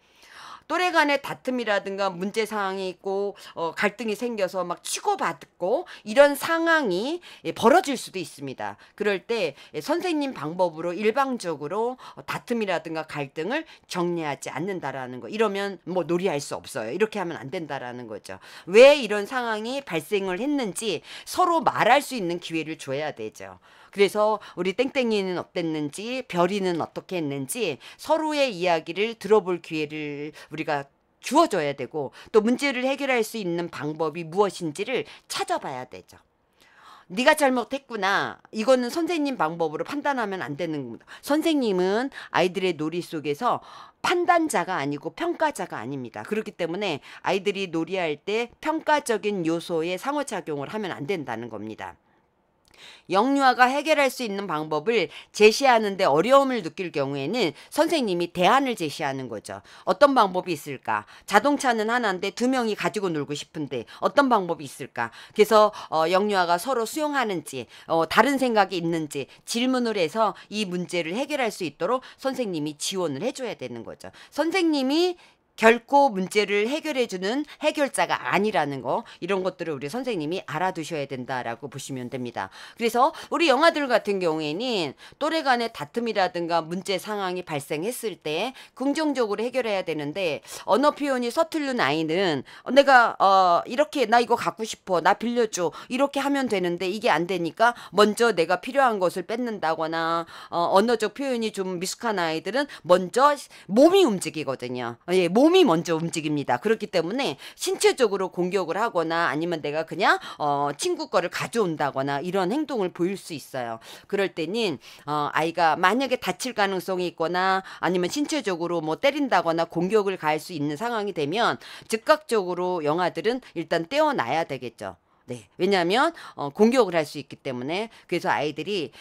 또래 간의 다툼이라든가 문제 상황이 있고 갈등이 생겨서 막 치고받고 이런 상황이 벌어질 수도 있습니다. 그럴 때 선생님 방법으로 일방적으로 다툼이라든가 갈등을 정리하지 않는다라는 거. 이러면 뭐 놀이할 수 없어요. 이렇게 하면 안 된다라는 거죠. 왜 이런 상황이 발생을 했는지 서로 말할 수 있는 기회를 줘야 되죠. 그래서 우리 땡땡이는 어땠는지 별이는 어떻게 했는지 서로의 이야기를 들어볼 기회를 우리가 주어줘야 되고 또 문제를 해결할 수 있는 방법이 무엇인지를 찾아봐야 되죠. 네가 잘못했구나. 이거는 선생님 방법으로 판단하면 안 되는 겁니다. 선생님은 아이들의 놀이 속에서 판단자가 아니고 평가자가 아닙니다. 그렇기 때문에 아이들이 놀이할 때 평가적인 요소의 상호작용을 하면 안 된다는 겁니다. 영유아가 해결할 수 있는 방법을 제시하는데 어려움을 느낄 경우에는 선생님이 대안을 제시하는 거죠. 어떤 방법이 있을까? 자동차는 하나인데 두 명이 가지고 놀고 싶은데 어떤 방법이 있을까? 그래서 영유아가 서로 수용하는지 다른 생각이 있는지 질문을 해서 이 문제를 해결할 수 있도록 선생님이 지원을 해줘야 되는 거죠. 선생님이 결코 문제를 해결해주는 해결자가 아니라는 거, 이런 것들을 우리 선생님이 알아두셔야 된다라고 보시면 됩니다. 그래서 우리 영아들 같은 경우에는 또래 간의 다툼이라든가 문제 상황이 발생했을 때 긍정적으로 해결해야 되는데, 언어 표현이 서투른 아이는 내가 이렇게 나 이거 갖고 싶어, 나 빌려줘, 이렇게 하면 되는데 이게 안 되니까 먼저 내가 필요한 것을 뺏는다거나, 언어적 표현이 좀 미숙한 아이들은 먼저 몸이 움직이거든요. 예, 몸이 먼저 움직입니다. 그렇기 때문에 신체적으로 공격을 하거나 아니면 내가 그냥 친구 거를 가져온다거나 이런 행동을 보일 수 있어요. 그럴 때는 아이가 만약에 다칠 가능성이 있거나 아니면 신체적으로 뭐 때린다거나 공격을 가할 수 있는 상황이 되면 즉각적으로 영아들은 일단 떼어놔야 되겠죠. 네, 왜냐하면 공격을 할 수 있기 때문에. 그래서 아이들이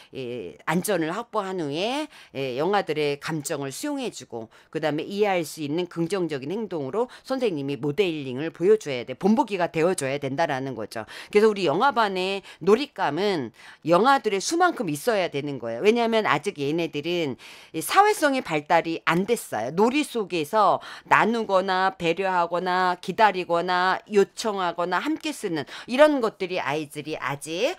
안전을 확보한 후에 영아들의 감정을 수용해주고 그 다음에 이해할 수 있는 긍정적인 행동으로 선생님이 모델링을 보여줘야 돼, 본보기가 되어줘야 된다라는 거죠. 그래서 우리 영아반의 놀잇감은 영아들의 수만큼 있어야 되는 거예요. 왜냐하면 아직 얘네들은 사회성의 발달이 안 됐어요. 놀이 속에서 나누거나 배려하거나 기다리거나 요청하거나 함께 쓰는 이런 것들이 아이들이 아직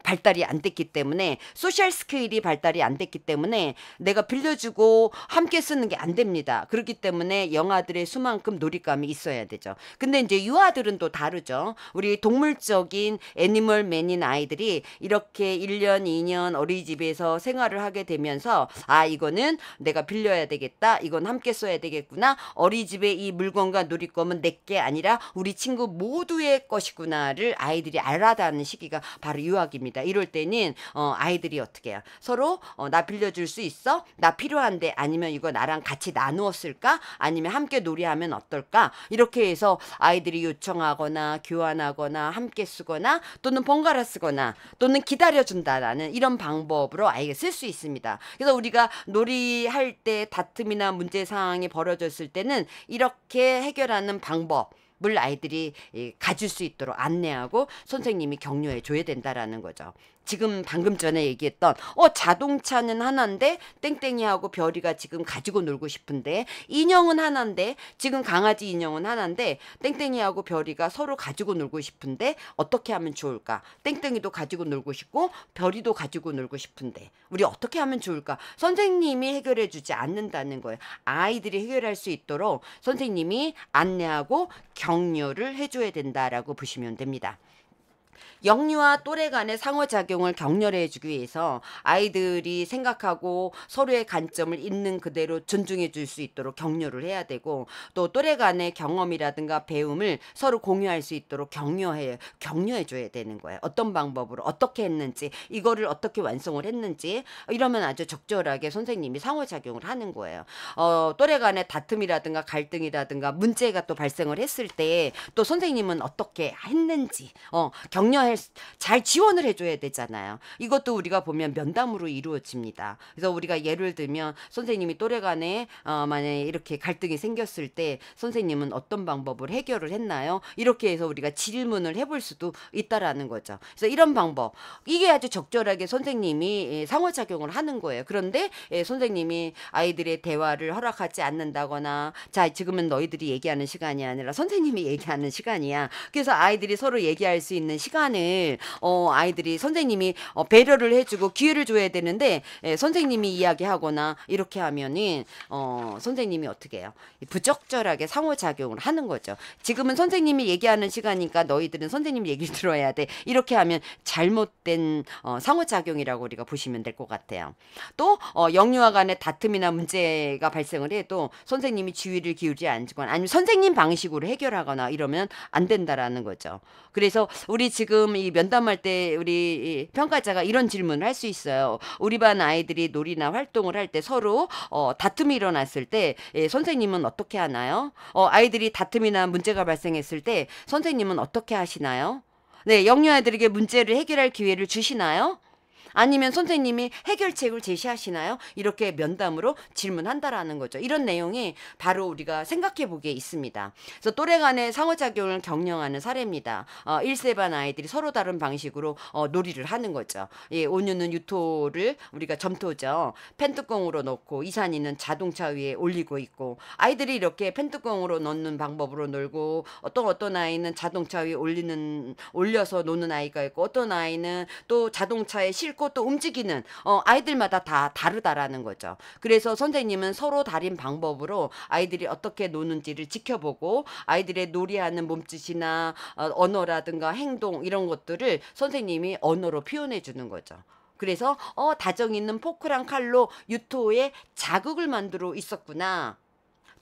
발달이 안 됐기 때문에, 소셜 스킬이 발달이 안 됐기 때문에 내가 빌려주고 함께 쓰는 게 안 됩니다. 그렇기 때문에 영아들의 수만큼 놀잇감이 있어야 되죠. 근데 이제 유아들은 또 다르죠. 우리 동물적인 애니멀맨인 아이들이 이렇게 1년, 2년 어린이집에서 생활을 하게 되면서 이거는 내가 빌려야 되겠다, 이건 함께 써야 되겠구나, 어린이집의 이 물건과 놀잇감은 내게 아니라 우리 친구 모두의 것이구나를 아이들이 알아가는 시기가 바로 유학입니다. 이럴 때는 아이들이 어떻게 해요? 서로 나 빌려줄 수 있어? 나 필요한데, 아니면 이거 나랑 같이 나누어 쓸까? 아니면 함께 놀이하면 어떨까? 이렇게 해서 아이들이 요청하거나 교환하거나 함께 쓰거나 또는 번갈아 쓰거나 또는 기다려준다라는 이런 방법으로 아이가 쓸 수 있습니다. 그래서 우리가 놀이할 때 다툼이나 문제 상황이 벌어졌을 때는 이렇게 해결하는 방법 물 아이들이 가질 수 있도록 안내하고 선생님이 격려해 줘야 된다라는 거죠. 지금 방금 전에 얘기했던 자동차는 하나인데 땡땡이하고 별이가 지금 가지고 놀고 싶은데, 인형은 하나인데 지금 강아지 인형은 하나인데 땡땡이하고 별이가 서로 가지고 놀고 싶은데 어떻게 하면 좋을까? 땡땡이도 가지고 놀고 싶고 별이도 가지고 놀고 싶은데 우리 어떻게 하면 좋을까? 선생님이 해결해 주지 않는다는 거예요. 아이들이 해결할 수 있도록 선생님이 안내하고 격려를 해줘야 된다라고 보시면 됩니다. 영유아 또래 간의 상호작용을 격려해 주기 위해서 아이들이 생각하고 서로의 관점을 있는 그대로 존중해 줄 수 있도록 격려를 해야 되고, 또 또래 간의 경험이라든가 배움을 서로 공유할 수 있도록 격려해 줘야 되는 거예요. 어떤 방법으로 어떻게 했는지, 이거를 어떻게 완성을 했는지, 이러면 아주 적절하게 선생님이 상호작용을 하는 거예요. 또래 간의 다툼이라든가 갈등이라든가 문제가 또 발생을 했을 때 또 선생님은 어떻게 했는지 잘 지원을 해줘야 되잖아요. 이것도 우리가 보면 면담으로 이루어집니다. 그래서 우리가 예를 들면 선생님이 또래 간에 만약에 이렇게 갈등이 생겼을 때 선생님은 어떤 방법을 해결을 했나요? 이렇게 해서 우리가 질문을 해볼 수도 있다라는 거죠. 그래서 이런 방법, 이게 아주 적절하게 선생님이 상호작용을 하는 거예요. 그런데 선생님이 아이들의 대화를 허락하지 않는다거나, 자, 지금은 너희들이 얘기하는 시간이 아니라 선생님이 얘기하는 시간이야. 그래서 아이들이 서로 얘기할 수 있는 시간을 아이들이 선생님이 배려를 해주고 기회를 줘야 되는데, 선생님이 이야기하거나 이렇게 하면은 선생님이 어떻게 해요? 부적절하게 상호작용을 하는 거죠. 지금은 선생님이 얘기하는 시간이니까 너희들은 선생님 얘기를 들어야 돼. 이렇게 하면 잘못된 상호작용이라고 우리가 보시면 될 것 같아요. 또 영유아 간의 다툼이나 문제가 발생을 해도 선생님이 주의를 기울이지 않거나 아니면 선생님 방식으로 해결하거나 이러면 안 된다라는 거죠. 그래서 우리 지금 이 면담할 때 우리 평가자가 이런 질문을 할 수 있어요. 우리 반 아이들이 놀이나 활동을 할 때 서로 다툼이 일어났을 때 선생님은 어떻게 하나요? 아이들이 다툼이나 문제가 발생했을 때 선생님은 어떻게 하시나요? 네, 영유 아이들에게 문제를 해결할 기회를 주시나요? 아니면 선생님이 해결책을 제시하시나요? 이렇게 면담으로 질문한다라는 거죠. 이런 내용이 바로 우리가 생각해 보기에 있습니다. 그래서 또래 간의 상호작용을 격려하는 사례입니다. 1세반 아이들이 서로 다른 방식으로 놀이를 하는 거죠. 예, 온유는 유토를 우리가 점토죠. 펜뚜껑으로 넣고 이산이는 자동차 위에 올리고 있고, 아이들이 이렇게 펜뚜껑으로 넣는 방법으로 놀고, 어떤 아이는 자동차 위에 올려서 노는 아이가 있고, 어떤 아이는 또 자동차에 싣고 또 움직이는 아이들마다 다 다르다라는 거죠. 그래서 선생님은 서로 다른 방법으로 아이들이 어떻게 노는지를 지켜보고, 아이들의 놀이하는 몸짓이나 언어라든가 행동 이런 것들을 선생님이 언어로 표현해 주는 거죠. 그래서 다정 있는 포크랑 칼로 유토에 자극을 만들어 있었구나,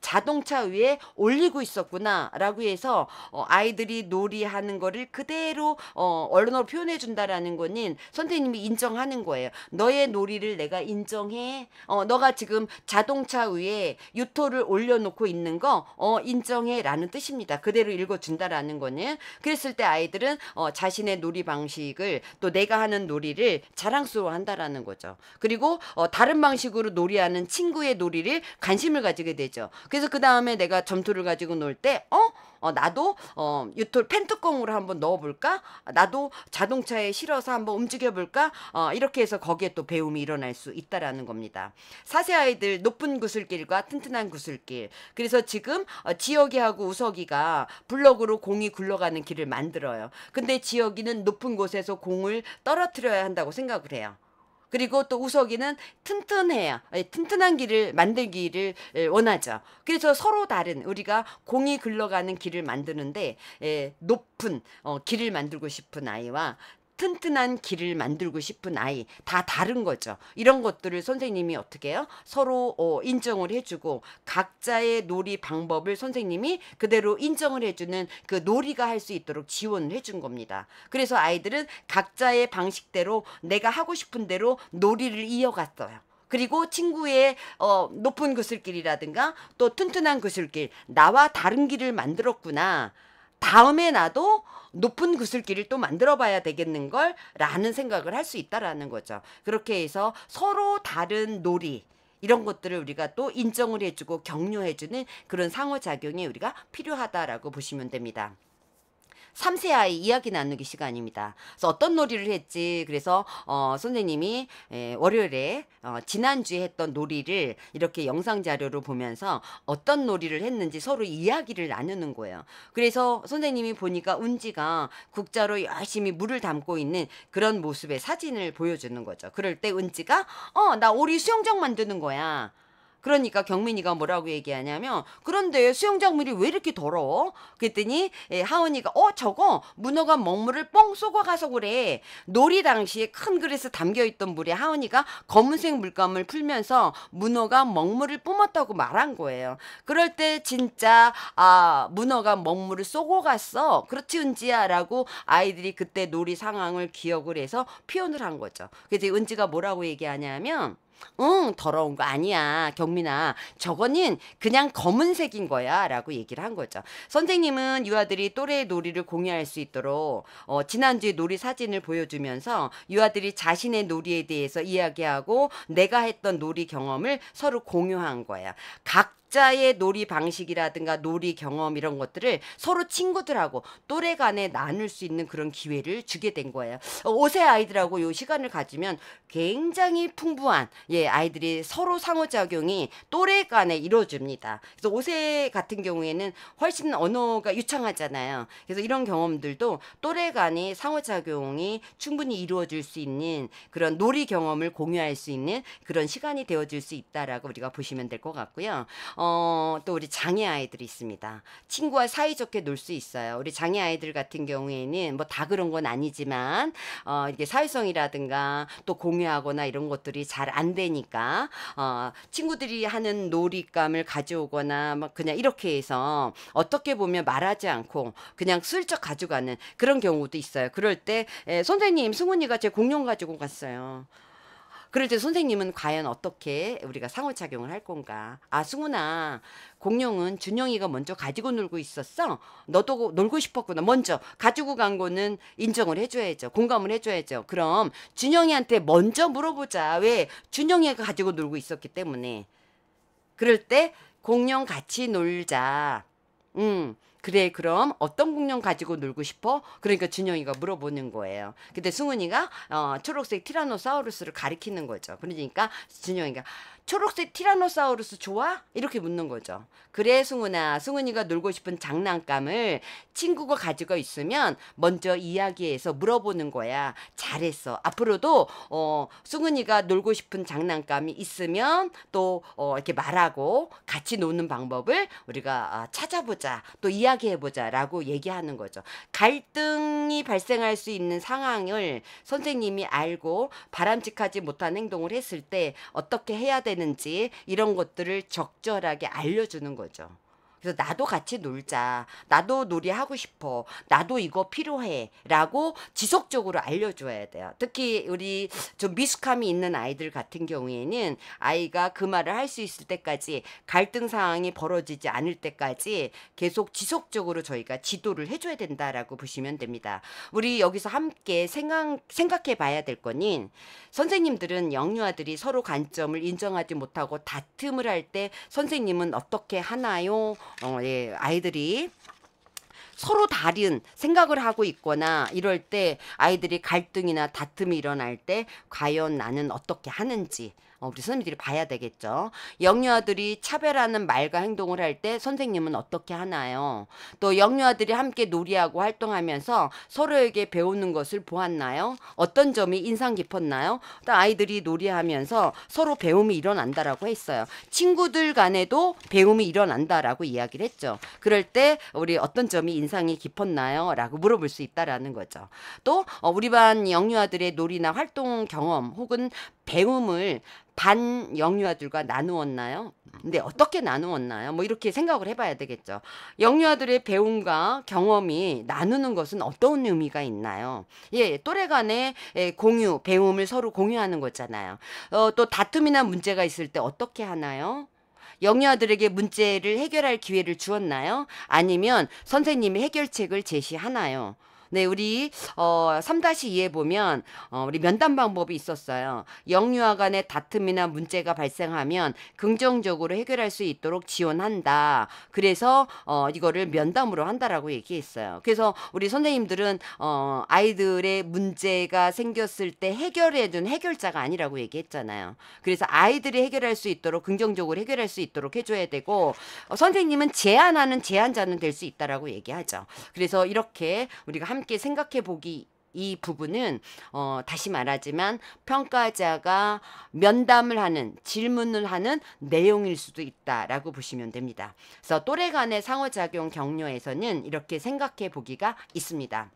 자동차 위에 올리고 있었구나 라고 해서 아이들이 놀이하는 거를 그대로 언어로 표현해 준다라는 거는 선생님이 인정하는 거예요. 너의 놀이를 내가 인정해. 너가 지금 자동차 위에 유토를 올려놓고 있는 거 인정해 라는 뜻입니다. 그대로 읽어준다라는 거는. 그랬을 때 아이들은 자신의 놀이 방식을, 또 내가 하는 놀이를 자랑스러워 한다라는 거죠. 그리고 다른 방식으로 놀이하는 친구의 놀이를 관심을 가지게 되죠. 그래서 그 다음에 내가 점토를 가지고 놀 때 나도 유토 펜뚜껑으로 한번 넣어볼까? 나도 자동차에 실어서 한번 움직여볼까? 이렇게 해서 거기에 또 배움이 일어날 수 있다라는 겁니다. 4세 아이들 높은 구슬길과 튼튼한 구슬길. 그래서 지금 지혁이하고 우석이가 블럭으로 공이 굴러가는 길을 만들어요. 근데 지혁이는 높은 곳에서 공을 떨어뜨려야 한다고 생각을 해요. 그리고 또 우석이는 튼튼해야, 튼튼한 길을 만들기를 원하죠. 그래서 서로 다른, 우리가 공이 굴러가는 길을 만드는데 높은 길을 만들고 싶은 아이와 튼튼한 길을 만들고 싶은 아이, 다 다른 거죠. 이런 것들을 선생님이 어떻게 해요? 서로 인정을 해주고, 각자의 놀이 방법을 선생님이 그대로 인정을 해주는, 그 놀이가 할 수 있도록 지원을 해준 겁니다. 그래서 아이들은 각자의 방식대로 내가 하고 싶은 대로 놀이를 이어갔어요. 그리고 친구의 높은 구슬길이라든가 또 튼튼한 구슬길, 나와 다른 길을 만들었구나, 다음에 나도 높은 구슬길을 또 만들어 봐야 되겠는 걸 라는 생각을 할 수 있다라는 거죠. 그렇게 해서 서로 다른 놀이, 이런 것들을 우리가 또 인정을 해주고 격려해주는 그런 상호작용이 우리가 필요하다라고 보시면 됩니다. 3세 아이 이야기 나누기 시간입니다. 그래서 어떤 놀이를 했지, 그래서 선생님이 월요일에 지난주에 했던 놀이를 이렇게 영상 자료로 보면서 어떤 놀이를 했는지 서로 이야기를 나누는 거예요. 그래서 선생님이 보니까 은지가 국자로 열심히 물을 담고 있는 그런 모습의 사진을 보여주는 거죠. 그럴 때 은지가 나 오리 수영장 만드는 거야. 그러니까 경민이가 뭐라고 얘기하냐면, 그런데 수영장 물이 왜 이렇게 더러워? 그랬더니 하은이가 저거 문어가 먹물을 뻥 쏘아가서 그래. 놀이 당시에 큰 그릇에 담겨있던 물에 하은이가 검은색 물감을 풀면서 문어가 먹물을 뿜었다고 말한 거예요. 그럴 때 진짜 문어가 먹물을 쏘고 갔어, 그렇지 은지야 라고 아이들이 그때 놀이 상황을 기억을 해서 표현을 한 거죠. 그래서 은지가 뭐라고 얘기하냐면, 응, 더러운 거 아니야, 경민아. 저거는 그냥 검은색인 거야 라고 얘기를 한 거죠. 선생님은 유아들이 또래의 놀이를 공유할 수 있도록 지난주에 놀이 사진을 보여주면서 유아들이 자신의 놀이에 대해서 이야기하고 내가 했던 놀이 경험을 서로 공유한 거야. 각자의 놀이 방식이라든가 놀이 경험 이런 것들을 서로 친구들하고 또래 간에 나눌 수 있는 그런 기회를 주게 된 거예요. 5세 아이들하고 요 시간을 가지면 굉장히 풍부한 아이들이 서로 상호작용이 또래 간에 이루어집니다. 그래서 5세 같은 경우에는 훨씬 언어가 유창하잖아요. 그래서 이런 경험들도 또래 간의 상호작용이 충분히 이루어질 수 있는 그런 놀이 경험을 공유할 수 있는 그런 시간이 되어질 수 있다라고 우리가 보시면 될 것 같고요. 또 우리 장애 아이들이 있습니다. 친구와 사이좋게 놀 수 있어요. 우리 장애 아이들 같은 경우에는 뭐 다 그런 건 아니지만 이게 사회성이라든가 또 공유하거나 이런 것들이 잘 안 되니까 친구들이 하는 놀잇감을 가져오거나 막 그냥 이렇게 해서 어떻게 보면 말하지 않고 그냥 슬쩍 가져가는 그런 경우도 있어요. 그럴 때 선생님, 승훈이가 제 공룡 가지고 갔어요. 그럴 때 선생님은 과연 어떻게 우리가 상호작용을 할 건가? 아, 승훈아, 공룡은 준영이가 먼저 가지고 놀고 있었어. 너도 놀고 싶었구나. 먼저 가지고 간 거는 인정을 해줘야죠. 공감을 해줘야죠. 그럼 준영이한테 먼저 물어보자. 왜? 준영이가 가지고 놀고 있었기 때문에. 그럴 때 공룡 같이 놀자. 그래, 그럼 어떤 공룡 가지고 놀고 싶어? 그러니까 준영이가 물어보는 거예요. 근데 승훈이가 초록색 티라노사우루스를 가리키는 거죠. 그러니까 준영이가 초록색 티라노사우루스 좋아? 이렇게 묻는 거죠. 그래, 승훈아. 승훈이가 놀고 싶은 장난감을 친구가 가지고 있으면 먼저 이야기해서 물어보는 거야. 잘했어. 앞으로도 승훈이가 놀고 싶은 장난감이 있으면 또 이렇게 말하고 같이 노는 방법을 우리가 찾아보자. 또 이야기해보자 라고 얘기하는 거죠. 갈등이 발생할 수 있는 상황을 선생님이 알고 바람직하지 못한 행동을 했을 때 어떻게 해야 되는지 이런 것들을 적절하게 알려주는 거죠. 그래서 나도 같이 놀자. 나도 놀이하고 싶어. 나도 이거 필요해. 라고 지속적으로 알려줘야 돼요. 특히 우리 좀 미숙함이 있는 아이들 같은 경우에는 아이가 그 말을 할 수 있을 때까지 갈등 상황이 벌어지지 않을 때까지 계속 지속적으로 저희가 지도를 해줘야 된다라고 보시면 됩니다. 우리 여기서 함께 생각해 봐야 될 거는 선생님들은 영유아들이 서로 관점을 인정하지 못하고 다툼을 할 때 선생님은 어떻게 하나요? 예, 아이들이 서로 다른 생각을 하고 있거나 이럴 때 아이들이 갈등이나 다툼이 일어날 때 과연 나는 어떻게 하는지 우리 선생님들이 봐야 되겠죠. 영유아들이 차별하는 말과 행동을 할 때 선생님은 어떻게 하나요? 또 영유아들이 함께 놀이하고 활동하면서 서로에게 배우는 것을 보았나요? 어떤 점이 인상 깊었나요? 또 아이들이 놀이하면서 서로 배움이 일어난다라고 했어요. 친구들 간에도 배움이 일어난다라고 이야기를 했죠. 그럴 때 우리 어떤 점이 인상이 깊었나요? 라고 물어볼 수 있다라는 거죠. 또 우리 반 영유아들의 놀이나 활동 경험 혹은 배움을 반 영유아들과 나누었나요? 근데 어떻게 나누었나요? 뭐 이렇게 생각을 해봐야 되겠죠. 영유아들의 배움과 경험이 나누는 것은 어떤 의미가 있나요? 예, 또래 간의 공유, 배움을 서로 공유하는 거잖아요. 또 다툼이나 문제가 있을 때 어떻게 하나요? 영유아들에게 문제를 해결할 기회를 주었나요? 아니면 선생님이 해결책을 제시하나요? 네, 우리 3-2에 보면 우리 면담 방법이 있었어요. 영유아 간의 다툼이나 문제가 발생하면 긍정적으로 해결할 수 있도록 지원한다. 그래서 이거를 면담으로 한다라고 얘기했어요. 그래서 우리 선생님들은 아이들의 문제가 생겼을 때 해결해준 해결자가 아니라고 얘기했잖아요. 그래서 아이들이 해결할 수 있도록 긍정적으로 해결할 수 있도록 해줘야 되고 선생님은 제안하는 제안자는 될 수 있다라고 얘기하죠. 그래서 이렇게 우리가 함께 생각해 보기 이 부분은 다시 말하지만 평가자가 면담을 하는 질문을 하는 내용일 수도 있다라고 보시면 됩니다. 그래서 또래 간의 상호작용 격려에서는 이렇게 생각해 보기가 있습니다.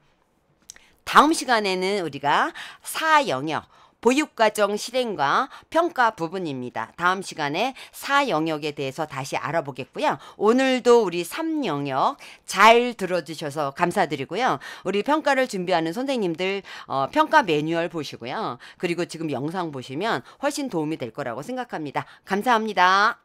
다음 시간에는 우리가 4영역 보육과정 실행과 평가 부분입니다. 다음 시간에 4영역에 대해서 다시 알아보겠고요. 오늘도 우리 3영역 잘 들어주셔서 감사드리고요. 우리 평가를 준비하는 선생님들 평가 매뉴얼 보시고요. 그리고 지금 영상 보시면 훨씬 도움이 될 거라고 생각합니다. 감사합니다.